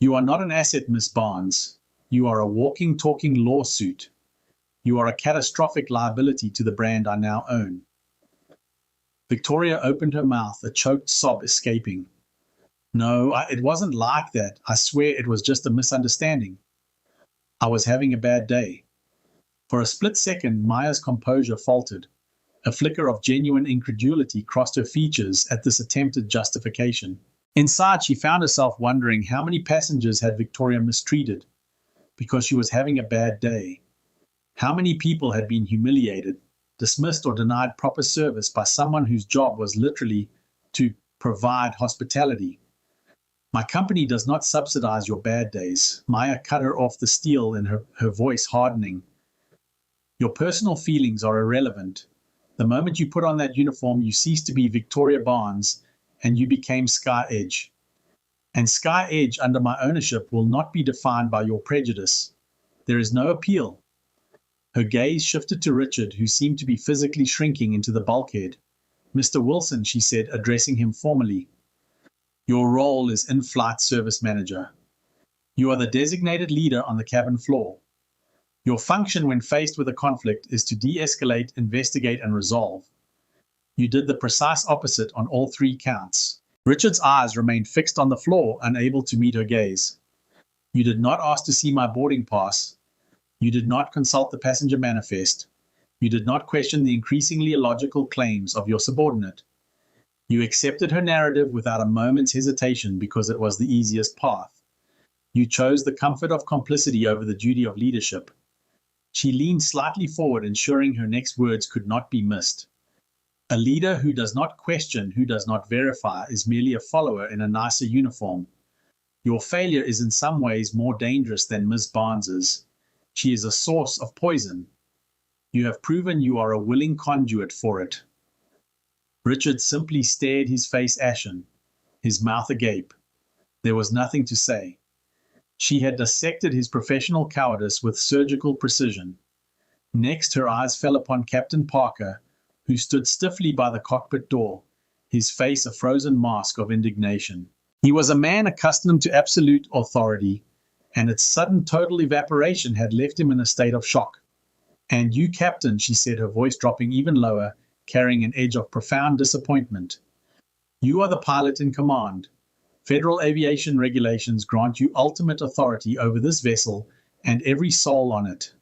You are not an asset, Miss Barnes. You are a walking, talking lawsuit. You are a catastrophic liability to the brand I now own. Victoria opened her mouth, a choked sob escaping. No, it wasn't like that. I swear it was just a misunderstanding. I was having a bad day. For a split second, Maya's composure faltered. A flicker of genuine incredulity crossed her features at this attempted justification. Inside, she found herself wondering how many passengers had Victoria mistreated because she was having a bad day. How many people had been humiliated, dismissed, or denied proper service by someone whose job was literally to provide hospitality. My company does not subsidize your bad days. Maya cut her off, the steel in her voice hardening. Your personal feelings are irrelevant. The moment you put on that uniform, you cease to be Victoria Barnes and you became Sky Edge. And Sky Edge under my ownership will not be defined by your prejudice. There is no appeal. Her gaze shifted to Richard, who seemed to be physically shrinking into the bulkhead. Mr. Wilson, she said, addressing him formally. Your role is in-flight service manager. You are the designated leader on the cabin floor. Your function when faced with a conflict is to de-escalate, investigate, and resolve. You did the precise opposite on all three counts. Richard's eyes remained fixed on the floor, unable to meet her gaze. You did not ask to see my boarding pass. You did not consult the passenger manifest. You did not question the increasingly illogical claims of your subordinate. You accepted her narrative without a moment's hesitation because it was the easiest path. You chose the comfort of complicity over the duty of leadership. She leaned slightly forward, ensuring her next words could not be missed. A leader who does not question, who does not verify, is merely a follower in a nicer uniform. Your failure is in some ways more dangerous than Ms. Barnes's. She is a source of poison. You have proven you are a willing conduit for it. Richard simply stared, his face ashen, his mouth agape. There was nothing to say. She had dissected his professional cowardice with surgical precision. Next, her eyes fell upon Captain Parker, who stood stiffly by the cockpit door, his face a frozen mask of indignation. He was a man accustomed to absolute authority, and its sudden total evaporation had left him in a state of shock. And you, Captain, she said, her voice dropping even lower, carrying an edge of profound disappointment. You are the pilot in command. Federal aviation regulations grant you ultimate authority over this vessel and every soul on it.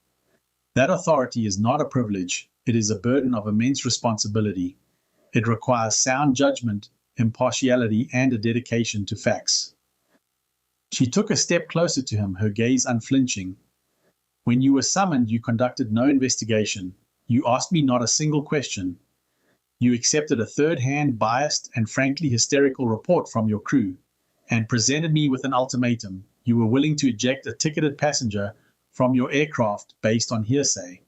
That authority is not a privilege. It is a burden of immense responsibility. It requires sound judgment, impartiality, and a dedication to facts. She took a step closer to him, her gaze unflinching. When you were summoned, you conducted no investigation. You asked me not a single question. You accepted a third-hand, biased, and frankly hysterical report from your crew, and presented me with an ultimatum. You were willing to eject a ticketed passenger from your aircraft based on hearsay.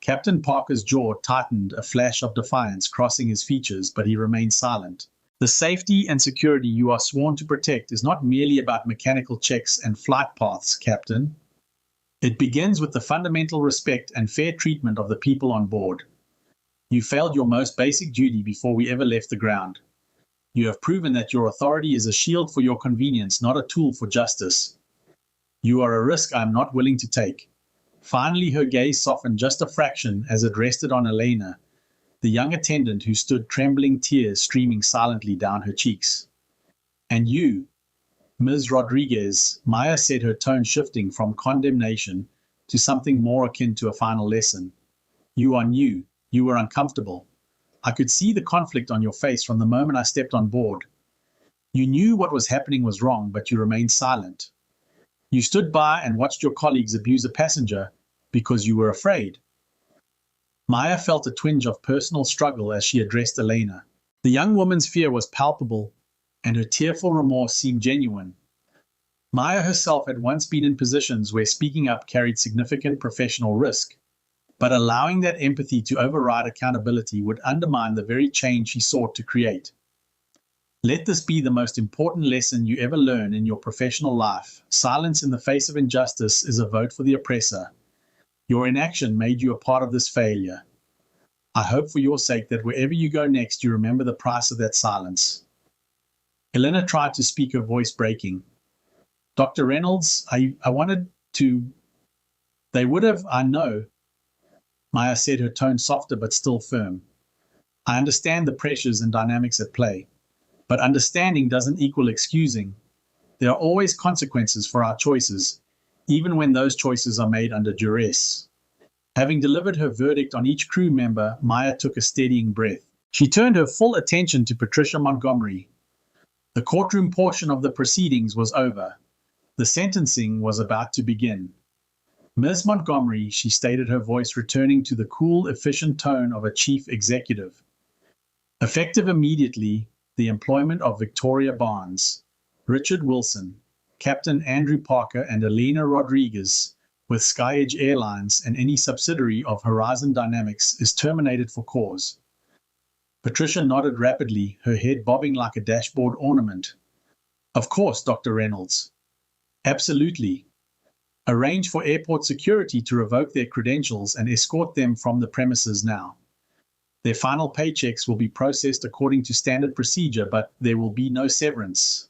Captain Parker's jaw tightened, a flash of defiance crossing his features, but he remained silent. The safety and security you are sworn to protect is not merely about mechanical checks and flight paths, Captain. It begins with the fundamental respect and fair treatment of the people on board. You failed your most basic duty before we ever left the ground. You have proven that your authority is a shield for your convenience, not a tool for justice. You are a risk I am not willing to take. Finally, her gaze softened just a fraction as it rested on Elena, the young attendant who stood trembling, tears streaming silently down her cheeks. And you, Ms. Rodriguez, Maya said, her tone shifting from condemnation to something more akin to a final lesson. You are new. You were uncomfortable. I could see the conflict on your face from the moment I stepped on board. You knew what was happening was wrong, but you remained silent. You stood by and watched your colleagues abuse a passenger because you were afraid. Maya felt a twinge of personal struggle as she addressed Elena. The young woman's fear was palpable, and her tearful remorse seemed genuine. Maya herself had once been in positions where speaking up carried significant professional risk, but allowing that empathy to override accountability would undermine the very change she sought to create. Let this be the most important lesson you ever learn in your professional life. Silence in the face of injustice is a vote for the oppressor. Your inaction made you a part of this failure. I hope for your sake that wherever you go next, you remember the price of that silence. Elena tried to speak, her voice breaking. Dr. Reynolds, I wanted to... They would have, I know. Maya said, her tone softer but still firm. I understand the pressures and dynamics at play, but understanding doesn't equal excusing. There are always consequences for our choices, even when those choices are made under duress. Having delivered her verdict on each crew member, Maya took a steadying breath. She turned her full attention to Patricia Montgomery. The courtroom portion of the proceedings was over. The sentencing was about to begin. Ms. Montgomery, she stated, her voice returning to the cool, efficient tone of a chief executive. Effective immediately, the employment of Victoria Barnes, Richard Wilson, Captain Andrew Parker, and Elena Rodriguez with SkyEdge Airlines and any subsidiary of Horizon Dynamics is terminated for cause. Patricia nodded rapidly, her head bobbing like a dashboard ornament. Of course, Dr. Reynolds. Absolutely. Arrange for airport security to revoke their credentials and escort them from the premises now. Their final paychecks will be processed according to standard procedure, but there will be no severance.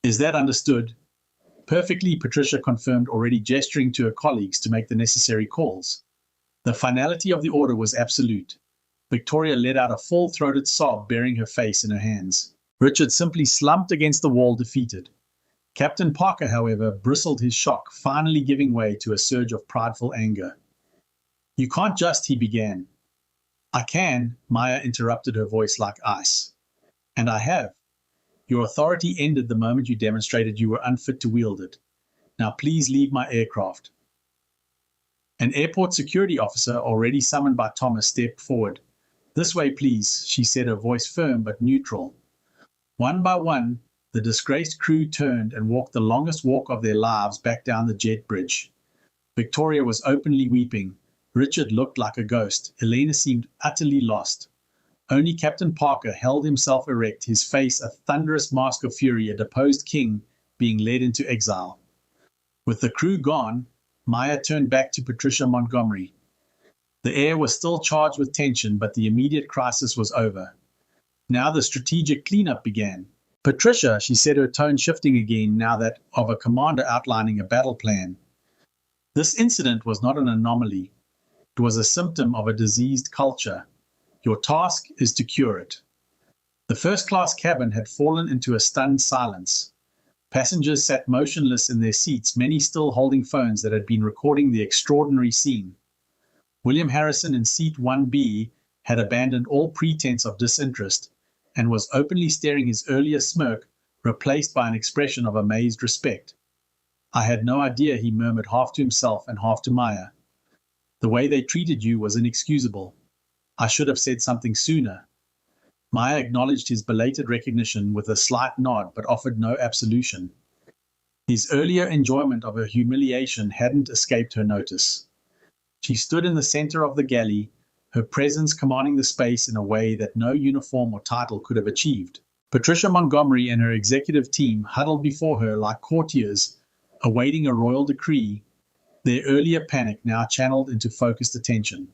Is that understood? Perfectly, Patricia confirmed, already gesturing to her colleagues to make the necessary calls. The finality of the order was absolute. Victoria let out a full-throated sob, burying her face in her hands. Richard simply slumped against the wall, defeated. Captain Parker, however, bristled his shock, finally giving way to a surge of prideful anger. You can't just, he began. I can, Maya interrupted, her voice like ice. And I have. Your authority ended the moment you demonstrated you were unfit to wield it. Now please leave my aircraft. An airport security officer, already summoned by Thomas, stepped forward. This way, please, she said, her voice firm but neutral. One by one, the disgraced crew turned and walked the longest walk of their lives back down the jet bridge. Victoria was openly weeping. Richard looked like a ghost. Elena seemed utterly lost. Only Captain Parker held himself erect, his face a thunderous mask of fury, a deposed king being led into exile. With the crew gone, Maya turned back to Patricia Montgomery. The air was still charged with tension, but the immediate crisis was over. Now the strategic cleanup began. Patricia, she said, her tone shifting again, now that of a commander outlining a battle plan. This incident was not an anomaly. It was a symptom of a diseased culture. Your task is to cure it. The first-class cabin had fallen into a stunned silence. Passengers sat motionless in their seats, many still holding phones that had been recording the extraordinary scene. William Harrison in seat 1B had abandoned all pretense of disinterest and was openly staring, his earlier smirk replaced by an expression of amazed respect. I had no idea, he murmured, half to himself and half to Maya. The way they treated you was inexcusable. I should have said something sooner. Maya acknowledged his belated recognition with a slight nod, but offered no absolution. His earlier enjoyment of her humiliation hadn't escaped her notice. She stood in the center of the galley, her presence commanding the space in a way that no uniform or title could have achieved. Patricia Montgomery and her executive team huddled before her like courtiers awaiting a royal decree, their earlier panic now channeled into focused attention.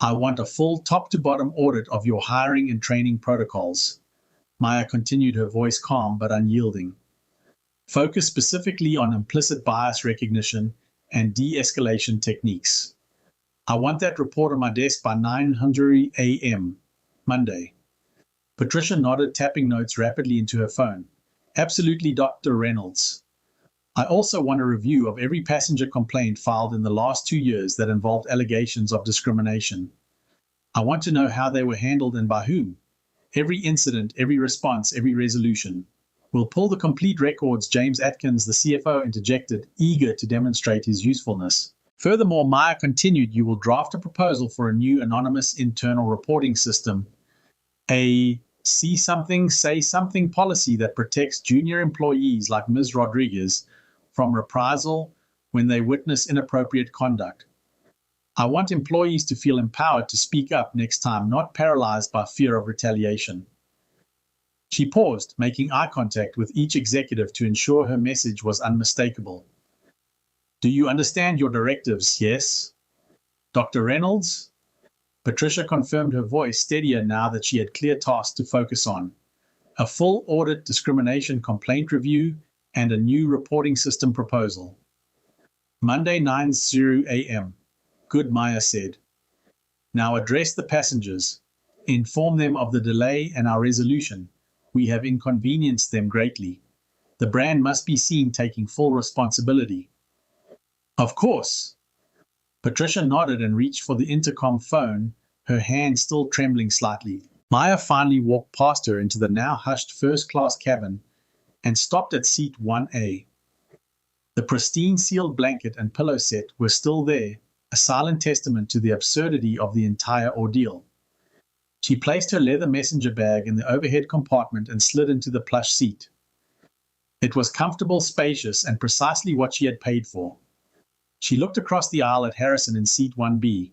I want a full top-to-bottom audit of your hiring and training protocols. Maya continued, her voice calm but unyielding. Focus specifically on implicit bias recognition and de-escalation techniques. I want that report on my desk by 9:00 a.m. Monday. Patricia nodded, tapping notes rapidly into her phone. Absolutely, Dr. Reynolds. I also want a review of every passenger complaint filed in the last 2 years that involved allegations of discrimination. I want to know how they were handled and by whom. Every incident, every response, every resolution. We'll pull the complete records, James Atkins, the CFO, interjected, eager to demonstrate his usefulness. Furthermore, Maya continued, you will draft a proposal for a new anonymous internal reporting system, a see something, say something policy that protects junior employees like Ms. Rodriguez from reprisal when they witness inappropriate conduct. I want employees to feel empowered to speak up next time, not paralyzed by fear of retaliation. She paused, making eye contact with each executive to ensure her message was unmistakable. Do you understand your directives? Yes. Dr. Reynolds? Patricia confirmed, her voice steadier now that she had clear tasks to focus on. A full audit, discrimination complaint review, and a new reporting system proposal. Monday, 9:00 a.m. Good, Maya said. Now address the passengers. Inform them of the delay and our resolution. We have inconvenienced them greatly. The brand must be seen taking full responsibility. Of course. Patricia nodded and reached for the intercom phone, her hand still trembling slightly. Maya finally walked past her into the now hushed first-class cabin and stopped at seat 1A. The pristine sealed blanket and pillow set were still there, a silent testament to the absurdity of the entire ordeal. She placed her leather messenger bag in the overhead compartment and slid into the plush seat. It was comfortable, spacious, and precisely what she had paid for. She looked across the aisle at Harrison in seat 1B.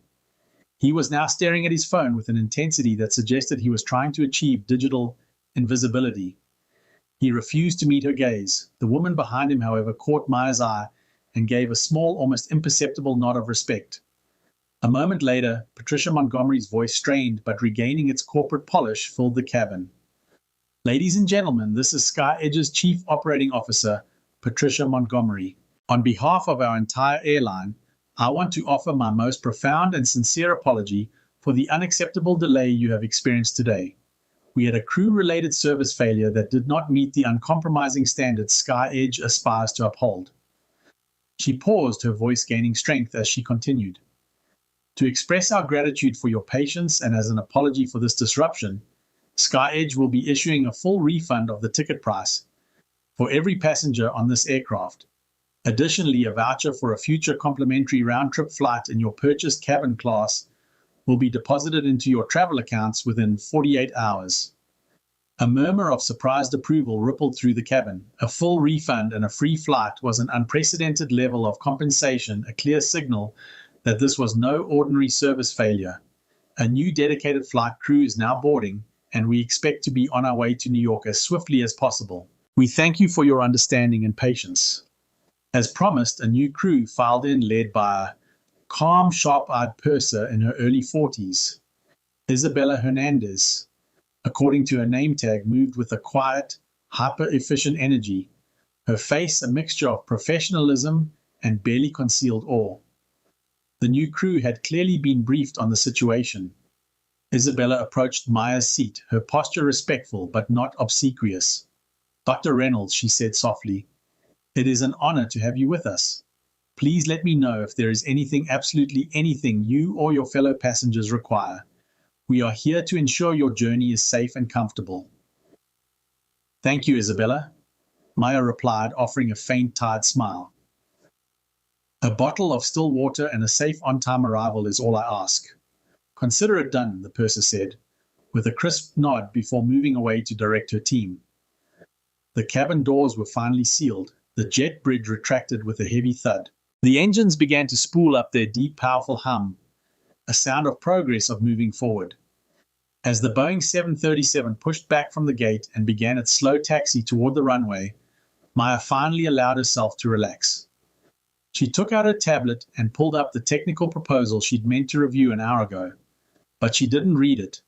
He was now staring at his phone with an intensity that suggested he was trying to achieve digital invisibility. He refused to meet her gaze. The woman behind him, however, caught Maya's eye and gave a small, almost imperceptible nod of respect. A moment later, Patricia Montgomery's voice, strained but regaining its corporate polish, filled the cabin. Ladies and gentlemen, this is SkyEdge's Chief Operating Officer, Patricia Montgomery. On behalf of our entire airline, I want to offer my most profound and sincere apology for the unacceptable delay you have experienced today. We had a crew-related service failure that did not meet the uncompromising standards SkyEdge aspires to uphold. She paused, her voice gaining strength as she continued. To express our gratitude for your patience and as an apology for this disruption, SkyEdge will be issuing a full refund of the ticket price for every passenger on this aircraft. Additionally, a voucher for a future complimentary round-trip flight in your purchased cabin class will be deposited into your travel accounts within 48 hours. A murmur of surprised approval rippled through the cabin. A full refund and a free flight was an unprecedented level of compensation, a clear signal that this was no ordinary service failure. A new dedicated flight crew is now boarding, and we expect to be on our way to New York as swiftly as possible. We thank you for your understanding and patience. As promised, a new crew filed in, led by a calm, sharp-eyed purser in her early 40s, Isabella Hernandez. According to her name tag, moved with a quiet, hyper-efficient energy, her face a mixture of professionalism and barely concealed awe. The new crew had clearly been briefed on the situation. Isabella approached Maya's seat, her posture respectful but not obsequious. Dr. Reynolds, she said softly, it is an honor to have you with us. Please let me know if there is anything, absolutely anything, you or your fellow passengers require. We are here to ensure your journey is safe and comfortable. Thank you, Isabella, Maya replied, offering a faint, tired smile. A bottle of still water and a safe on-time arrival is all I ask. Consider it done, the purser said, with a crisp nod before moving away to direct her team. The cabin doors were finally sealed. The jet bridge retracted with a heavy thud. The engines began to spool up their deep, powerful hum, a sound of progress, of moving forward. As the Boeing 737 pushed back from the gate and began its slow taxi toward the runway, Maya finally allowed herself to relax. She took out her tablet and pulled up the technical proposal she'd meant to review an hour ago, but she didn't read it.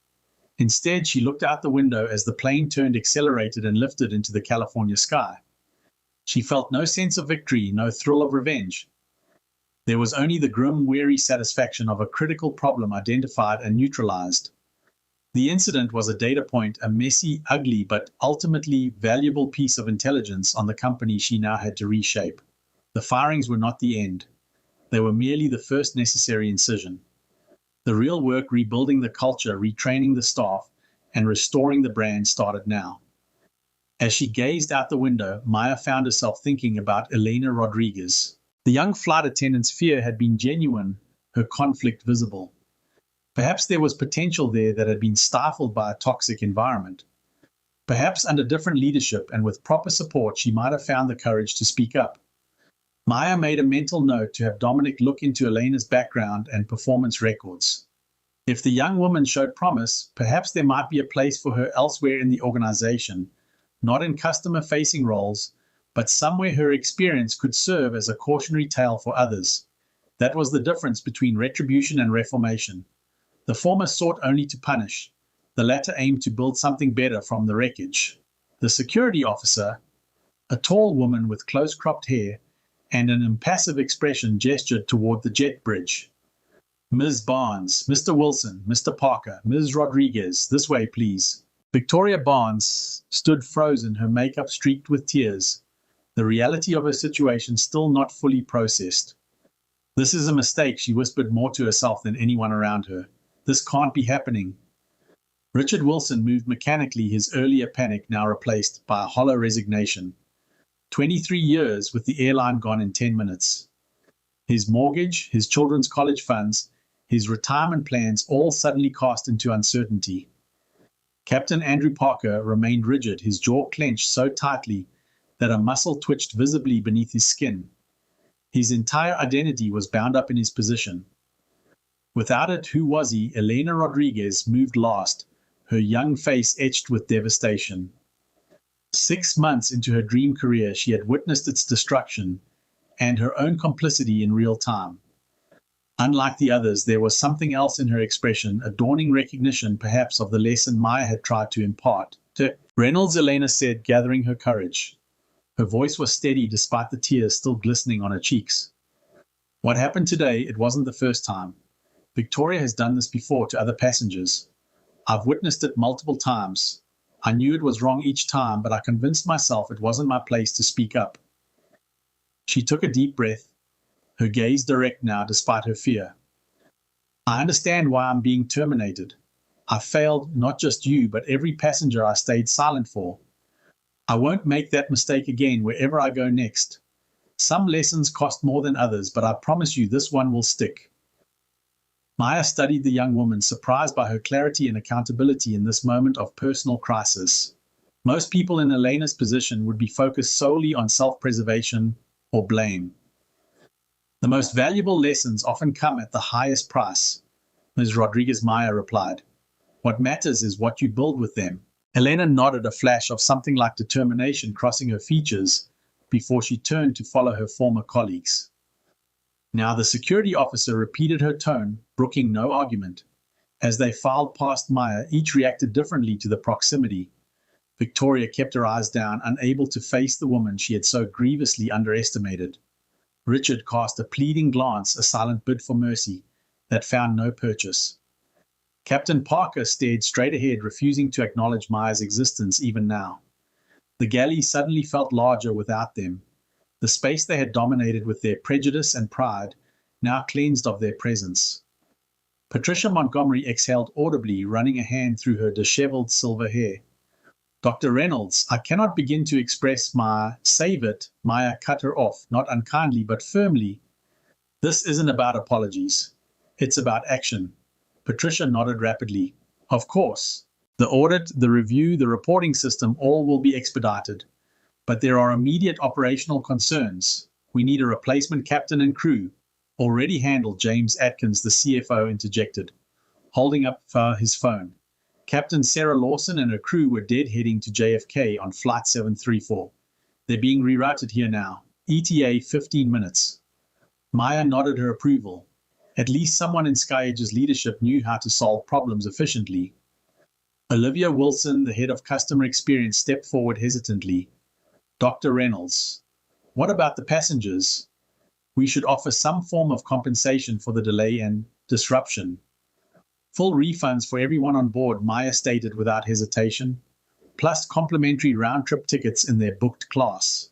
Instead, she looked out the window as the plane turned, accelerated, and lifted into the California sky. She felt no sense of victory, no thrill of revenge. There was only the grim, weary satisfaction of a critical problem identified and neutralized. The incident was a data point, a messy, ugly, but ultimately valuable piece of intelligence on the company she now had to reshape. The firings were not the end. They were merely the first necessary incision. The real work, rebuilding the culture, retraining the staff, and restoring the brand, started now. As she gazed out the window, Maya found herself thinking about Elena Rodriguez. The young flight attendant's fear had been genuine, her conflict visible. Perhaps there was potential there that had been stifled by a toxic environment. Perhaps under different leadership and with proper support, she might have found the courage to speak up. Maya made a mental note to have Dominic look into Elena's background and performance records. If the young woman showed promise, perhaps there might be a place for her elsewhere in the organization, not in customer-facing roles, but somewhere her experience could serve as a cautionary tale for others. That was the difference between retribution and reformation. The former sought only to punish. The latter aimed to build something better from the wreckage. The security officer, a tall woman with close-cropped hair and an impassive expression, gestured toward the jet bridge. "Ms. Barnes, Mr. Wilson, Mr. Parker, Ms. Rodriguez, this way, please." Victoria Barnes stood frozen, her makeup streaked with tears, the reality of her situation still not fully processed. "This is a mistake," she whispered more to herself than anyone around her. "This can't be happening." Richard Wilson moved mechanically, his earlier panic now replaced by a hollow resignation. 23 years with the airline gone in 10 minutes. His mortgage, his children's college funds, his retirement plans all suddenly cast into uncertainty. Captain Andrew Parker remained rigid, his jaw clenched so tightly that a muscle twitched visibly beneath his skin. His entire identity was bound up in his position. Without it, who was he? Elena Rodriguez moved last, her young face etched with devastation. 6 months into her dream career, she had witnessed its destruction and her own complicity in real time. Unlike the others, there was something else in her expression, a dawning recognition perhaps of the lesson Maya had tried to impart. "Reynolds," Elena said, gathering her courage. Her voice was steady despite the tears still glistening on her cheeks. "What happened today, it wasn't the first time. Victoria has done this before to other passengers. I've witnessed it multiple times. I knew it was wrong each time, but I convinced myself it wasn't my place to speak up." She took a deep breath, her gaze direct now despite her fear. "I understand why I'm being terminated. I failed not just you, but every passenger I stayed silent for. I won't make that mistake again wherever I go next. Some lessons cost more than others, but I promise you this one will stick." Maya studied the young woman, surprised by her clarity and accountability in this moment of personal crisis. Most people in Elena's position would be focused solely on self-preservation or blame. "The most valuable lessons often come at the highest price," Ms. Rodriguez Maya replied. "What matters is what you build with them." Elena nodded, a flash of something like determination crossing her features before she turned to follow her former colleagues. Now the security officer repeated her tone, brooking no argument. As they filed past Maya, each reacted differently to the proximity. Victoria kept her eyes down, unable to face the woman she had so grievously underestimated. Richard cast a pleading glance, a silent bid for mercy, that found no purchase. Captain Parker stared straight ahead, refusing to acknowledge Maya's existence even now. The galley suddenly felt larger without them. The space they had dominated with their prejudice and pride, now cleansed of their presence. Patricia Montgomery exhaled audibly, running a hand through her disheveled silver hair. "Dr. Reynolds, I cannot begin to express my—" "Save it," Maya cut her off, not unkindly but firmly. "This isn't about apologies. It's about action." Patricia nodded rapidly. "Of course. The audit, the review, the reporting system, all will be expedited. But there are immediate operational concerns." We need a replacement captain and crew. Already handled, James Atkins, the CFO, interjected, holding up his phone. Captain Sarah Lawson and her crew were dead heading to JFK on Flight 734. They're being rerouted here now. ETA 15 minutes. Maya nodded her approval. At least someone in SkyEdge's leadership knew how to solve problems efficiently. Olivia Wilson, the head of customer experience, stepped forward hesitantly. Dr. Reynolds, what about the passengers? We should offer some form of compensation for the delay and disruption. Full refunds for everyone on board, Maya stated without hesitation, plus complimentary round-trip tickets in their booked class.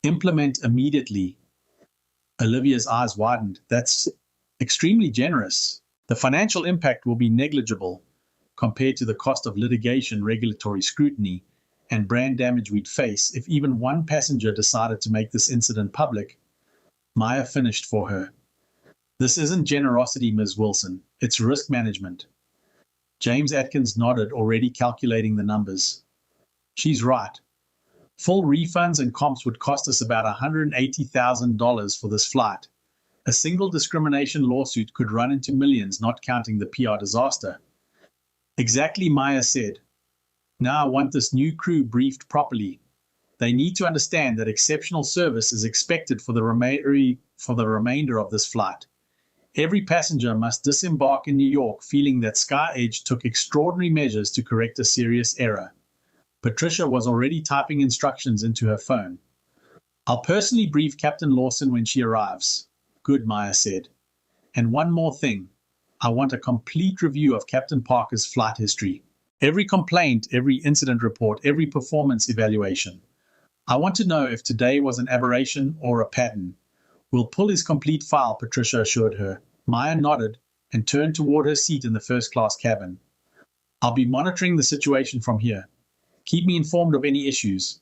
Implement immediately. Olivia's eyes widened. That's extremely generous. The financial impact will be negligible compared to the cost of litigation, regulatory scrutiny, and brand damage we'd face if even one passenger decided to make this incident public. Maya finished for her. This isn't generosity, Ms. Wilson. It's risk management. James Atkins nodded, already calculating the numbers. She's right. Full refunds and comps would cost us about $180,000 for this flight. A single discrimination lawsuit could run into millions, not counting the PR disaster. Exactly, Maya said. Now I want this new crew briefed properly. They need to understand that exceptional service is expected for the remainder of this flight. Every passenger must disembark in New York feeling that SkyEdge took extraordinary measures to correct a serious error. Patricia was already typing instructions into her phone. I'll personally brief Captain Lawson when she arrives. Good, Maya said. And one more thing. I want a complete review of Captain Parker's flight history. Every complaint, every incident report, every performance evaluation. I want to know if today was an aberration or a pattern. We'll pull his complete file, Patricia assured her. Maya nodded and turned toward her seat in the first-class cabin. I'll be monitoring the situation from here. Keep me informed of any issues.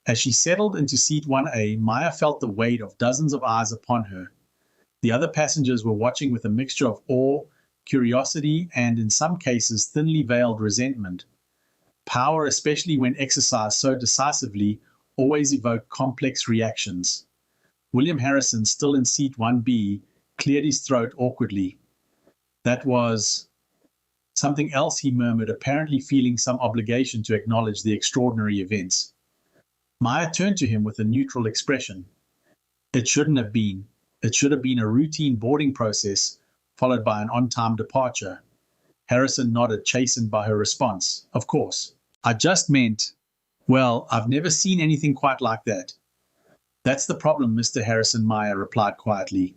As she settled into seat 1A, Maya felt the weight of dozens of eyes upon her. The other passengers were watching with a mixture of awe, curiosity, and in some cases thinly veiled resentment. Power, especially when exercised so decisively, always evoked complex reactions. William Harrison, still in seat 1B, cleared his throat awkwardly. That was something else, he murmured, apparently feeling some obligation to acknowledge the extraordinary events. Maya turned to him with a neutral expression. It shouldn't have been. It should have been a routine boarding process, followed by an on-time departure. Harrison nodded, chastened by her response. Of course. I just meant, well, I've never seen anything quite like that. That's the problem, Mr. Harrison, Maya replied quietly.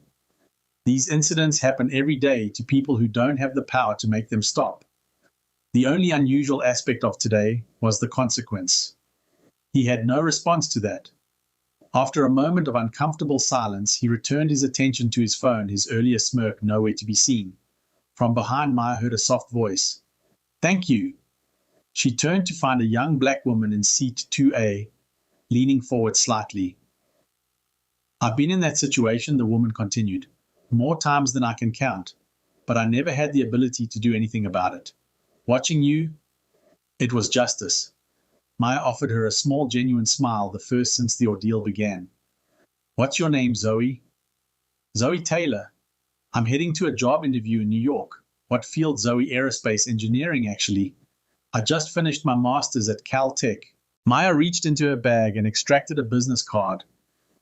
These incidents happen every day to people who don't have the power to make them stop. The only unusual aspect of today was the consequence. He had no response to that. After a moment of uncomfortable silence, he returned his attention to his phone, his earlier smirk nowhere to be seen. From behind, Maya heard a soft voice. Thank you. She turned to find a young black woman in seat 2A, leaning forward slightly. I've been in that situation, the woman continued, more times than I can count, but I never had the ability to do anything about it. Watching you, it was justice. Maya offered her a small, genuine smile, the first since the ordeal began. What's your name, Zoe? Zoe Taylor. I'm heading to a job interview in New York. What field, Zoe? Aerospace engineering, actually. I just finished my master's at Caltech. Maya reached into her bag and extracted a business card.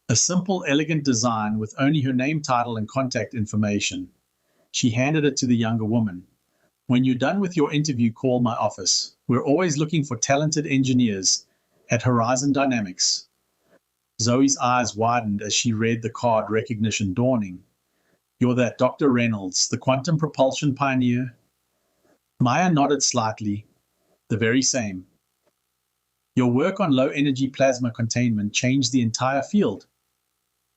A simple, elegant design with only her name, title, and contact information. She handed it to the younger woman. When you're done with your interview, call my office. We're always looking for talented engineers at Horizon Dynamics. Zoe's eyes widened as she read the card, recognition dawning. You're that Dr. Reynolds, the quantum propulsion pioneer? Maya nodded slightly. The very same. Your work on low-energy plasma containment changed the entire field,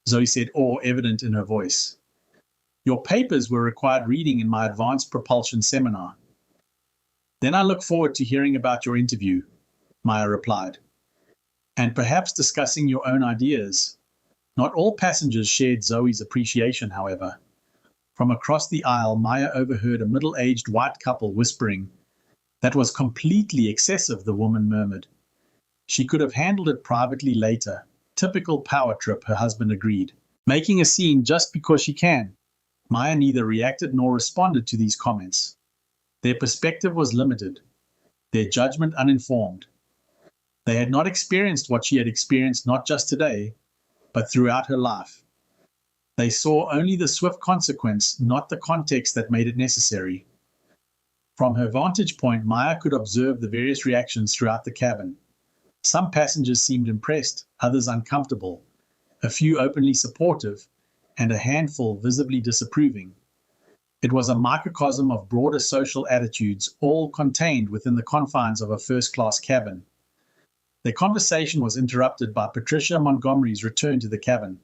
Zoe said, awe evident in her voice. Your papers were required reading in my advanced propulsion seminar. Then I look forward to hearing about your interview, Maya replied, and perhaps discussing your own ideas. Not all passengers shared Zoe's appreciation, however. From across the aisle, Maya overheard a middle-aged white couple whispering. That was completely excessive, the woman murmured. She could have handled it privately later. Typical power trip, her husband agreed. Making a scene just because she can. Maya neither reacted nor responded to these comments. Their perspective was limited, their judgment uninformed. They had not experienced what she had experienced not just today, but throughout her life. They saw only the swift consequence, not the context that made it necessary. From her vantage point, Maya could observe the various reactions throughout the cabin. Some passengers seemed impressed, others uncomfortable, a few openly supportive, and a handful visibly disapproving. It was a microcosm of broader social attitudes, all contained within the confines of a first-class cabin. Their conversation was interrupted by Patricia Montgomery's return to the cabin.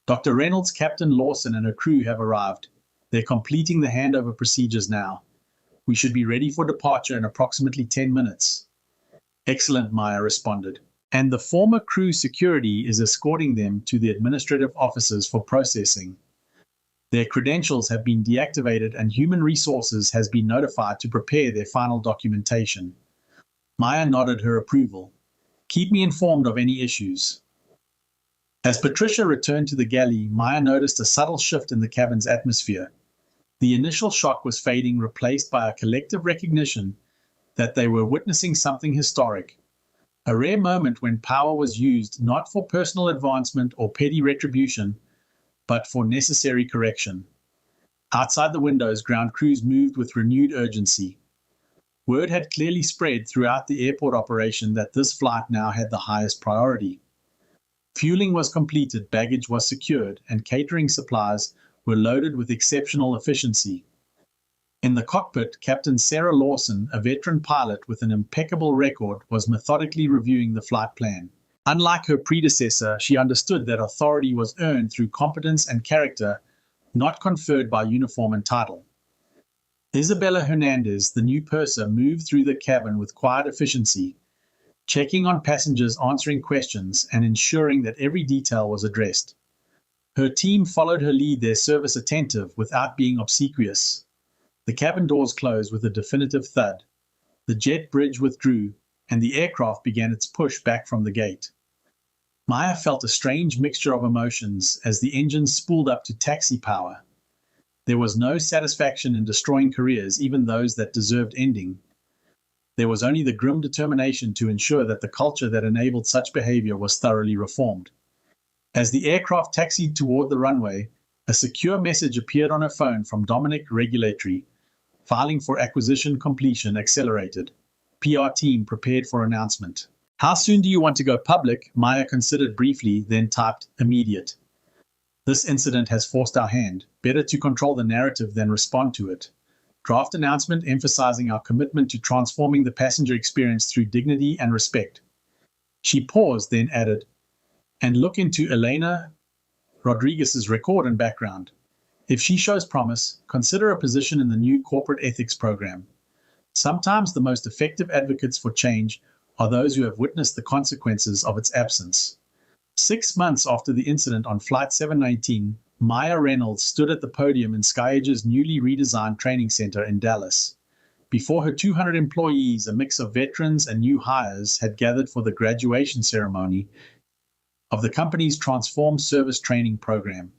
Dr. Reynolds, Captain Lawson, and her crew have arrived. They're completing the handover procedures now. We should be ready for departure in approximately 10 minutes. Excellent, Maya responded. And the former crew security is escorting them to the administrative offices for processing. Their credentials have been deactivated and Human Resources has been notified to prepare their final documentation. Maya nodded her approval. Keep me informed of any issues. As Patricia returned to the galley, Maya noticed a subtle shift in the cabin's atmosphere. The initial shock was fading, replaced by a collective recognition that they were witnessing something historic. A rare moment when power was used not for personal advancement or petty retribution, but for necessary correction. Outside the windows, ground crews moved with renewed urgency. Word had clearly spread throughout the airport operation that this flight now had the highest priority. Fueling was completed, baggage was secured, and catering supplies were loaded with exceptional efficiency. In the cockpit, Captain Sarah Lawson, a veteran pilot with an impeccable record, was methodically reviewing the flight plan. Unlike her predecessor, she understood that authority was earned through competence and character, not conferred by uniform and title. Isabella Hernandez, the new purser, moved through the cabin with quiet efficiency, checking on passengers, answering questions, and ensuring that every detail was addressed. Her team followed her lead, their service attentive without being obsequious. The cabin doors closed with a definitive thud. The jet bridge withdrew, and the aircraft began its push back from the gate. Maya felt a strange mixture of emotions as the engines spooled up to taxi power. There was no satisfaction in destroying careers, even those that deserved ending. There was only the grim determination to ensure that the culture that enabled such behavior was thoroughly reformed. As the aircraft taxied toward the runway, a secure message appeared on her phone from Dominic Regulatory. Filing for acquisition completion accelerated. PR team prepared for announcement. How soon do you want to go public? Maya considered briefly, then typed immediate. This incident has forced our hand. Better to control the narrative than respond to it. Draft announcement emphasizing our commitment to transforming the passenger experience through dignity and respect. She paused, then added, and look into Elena Rodriguez's record and background. If she shows promise, consider a position in the new corporate ethics program. Sometimes the most effective advocates for change are those who have witnessed the consequences of its absence. 6 months after the incident on Flight 719, Maya Reynolds stood at the podium in SkyEdge's newly redesigned training center in Dallas. Before her 200 employees, a mix of veterans and new hires, had gathered for the graduation ceremony of the company's Transformed Service Training Program.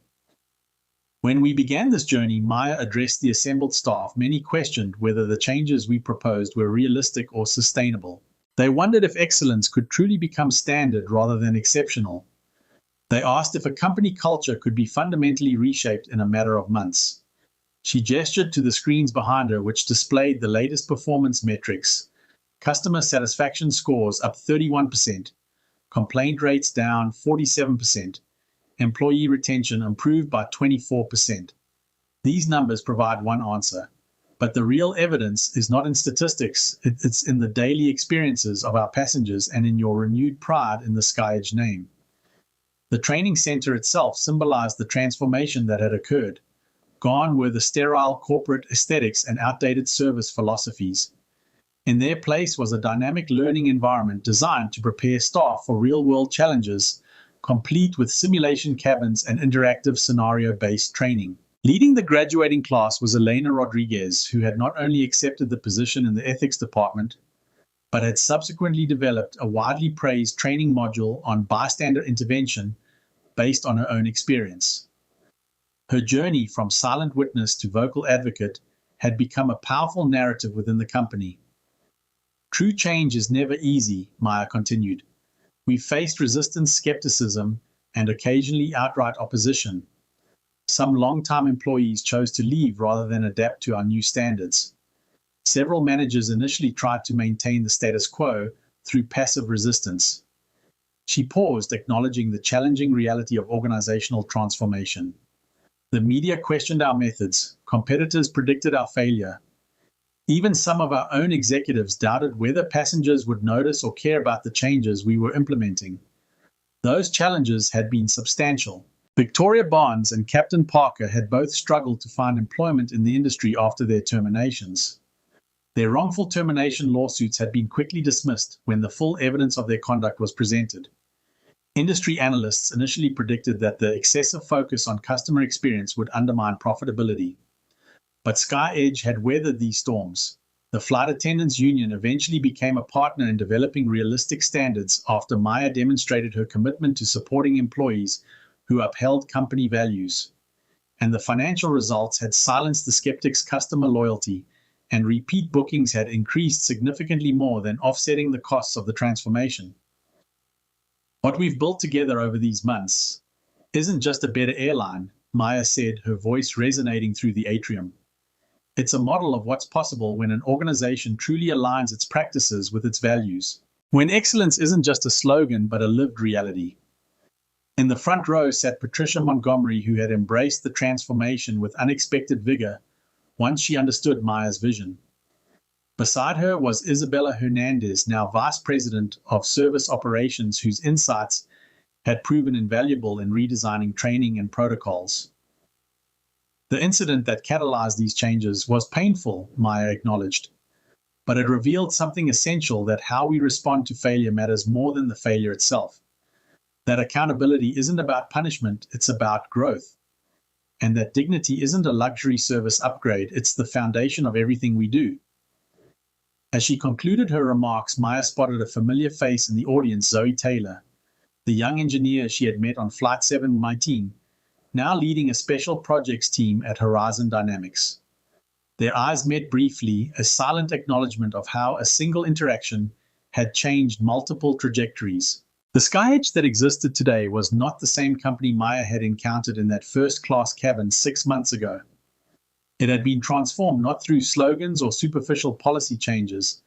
When we began this journey, Maya addressed the assembled staff. Many questioned whether the changes we proposed were realistic or sustainable. They wondered if excellence could truly become standard rather than exceptional. They asked if a company culture could be fundamentally reshaped in a matter of months. She gestured to the screens behind her, which displayed the latest performance metrics. Customer satisfaction scores up 31%, complaint rates down 47%, employee retention improved by 24%. These numbers provide one answer, but the real evidence is not in statistics, it's in the daily experiences of our passengers and in your renewed pride in the SkyEdge name. The training center itself symbolized the transformation that had occurred. Gone were the sterile corporate aesthetics and outdated service philosophies. In their place was a dynamic learning environment designed to prepare staff for real-world challenges, complete with simulation cabins and interactive scenario-based training. Leading the graduating class was Elena Rodriguez, who had not only accepted the position in the ethics department, but had subsequently developed a widely praised training module on bystander intervention based on her own experience. Her journey from silent witness to vocal advocate had become a powerful narrative within the company. True change is never easy, Maya continued. We faced resistance, skepticism, and occasionally outright opposition. Some long-time employees chose to leave rather than adapt to our new standards. Several managers initially tried to maintain the status quo through passive resistance. She paused, acknowledging the challenging reality of organizational transformation. The media questioned our methods. Competitors predicted our failure. Even some of our own executives doubted whether passengers would notice or care about the changes we were implementing. Those challenges had been substantial. Victoria Barnes and Captain Parker had both struggled to find employment in the industry after their terminations. Their wrongful termination lawsuits had been quickly dismissed when the full evidence of their conduct was presented. Industry analysts initially predicted that the excessive focus on customer experience would undermine profitability. But SkyEdge had weathered these storms. The Flight Attendants Union eventually became a partner in developing realistic standards after Maya demonstrated her commitment to supporting employees who upheld company values. And the financial results had silenced the skeptics' customer loyalty, and repeat bookings had increased significantly more than offsetting the costs of the transformation. What we've built together over these months isn't just a better airline, Maya said, her voice resonating through the atrium. It's a model of what's possible when an organization truly aligns its practices with its values. When excellence isn't just a slogan, but a lived reality. In the front row sat Patricia Montgomery, who had embraced the transformation with unexpected vigor once she understood Maya's vision. Beside her was Isabella Hernandez, now Vice President of Service Operations, whose insights had proven invaluable in redesigning training and protocols. The incident that catalyzed these changes was painful, Maya acknowledged, but it revealed something essential: that how we respond to failure matters more than the failure itself. That accountability isn't about punishment, it's about growth. And that dignity isn't a luxury service upgrade, it's the foundation of everything we do. As she concluded her remarks, Maya spotted a familiar face in the audience: Zoe Taylor, the young engineer she had met on Flight 719, now leading a special projects team at Horizon Dynamics. Their eyes met briefly, a silent acknowledgement of how a single interaction had changed multiple trajectories. The SkyEdge that existed today was not the same company Maya had encountered in that first-class cabin 6 months ago. It had been transformed not through slogans or superficial policy changes,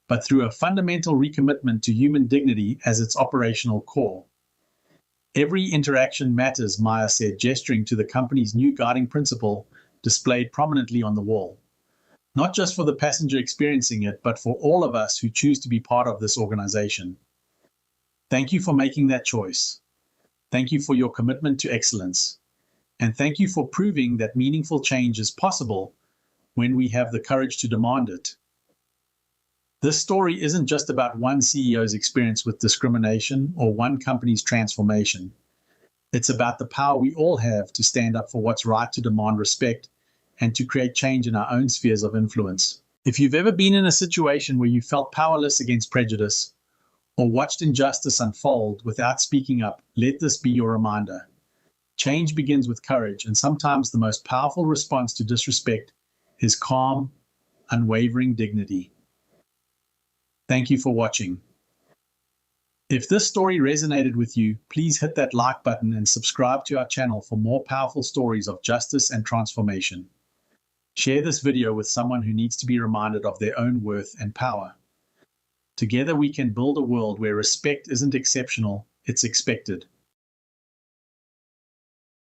but through a fundamental recommitment to human dignity as its operational core. Every interaction matters, Maya said, gesturing to the company's new guiding principle displayed prominently on the wall. Not just for the passenger experiencing it, but for all of us who choose to be part of this organization. Thank you for making that choice. Thank you for your commitment to excellence. And thank you for proving that meaningful change is possible when we have the courage to demand it. This story isn't just about one CEO's experience with discrimination or one company's transformation. It's about the power we all have to stand up for what's right, to demand respect, and to create change in our own spheres of influence. If you've ever been in a situation where you felt powerless against prejudice, or watched injustice unfold without speaking up, let this be your reminder. Change begins with courage, and sometimes the most powerful response to disrespect is calm, unwavering dignity. Thank you for watching. If this story resonated with you, please hit that like button and subscribe to our channel for more powerful stories of justice and transformation. Share this video with someone who needs to be reminded of their own worth and power. Together we can build a world where respect isn't exceptional, it's expected.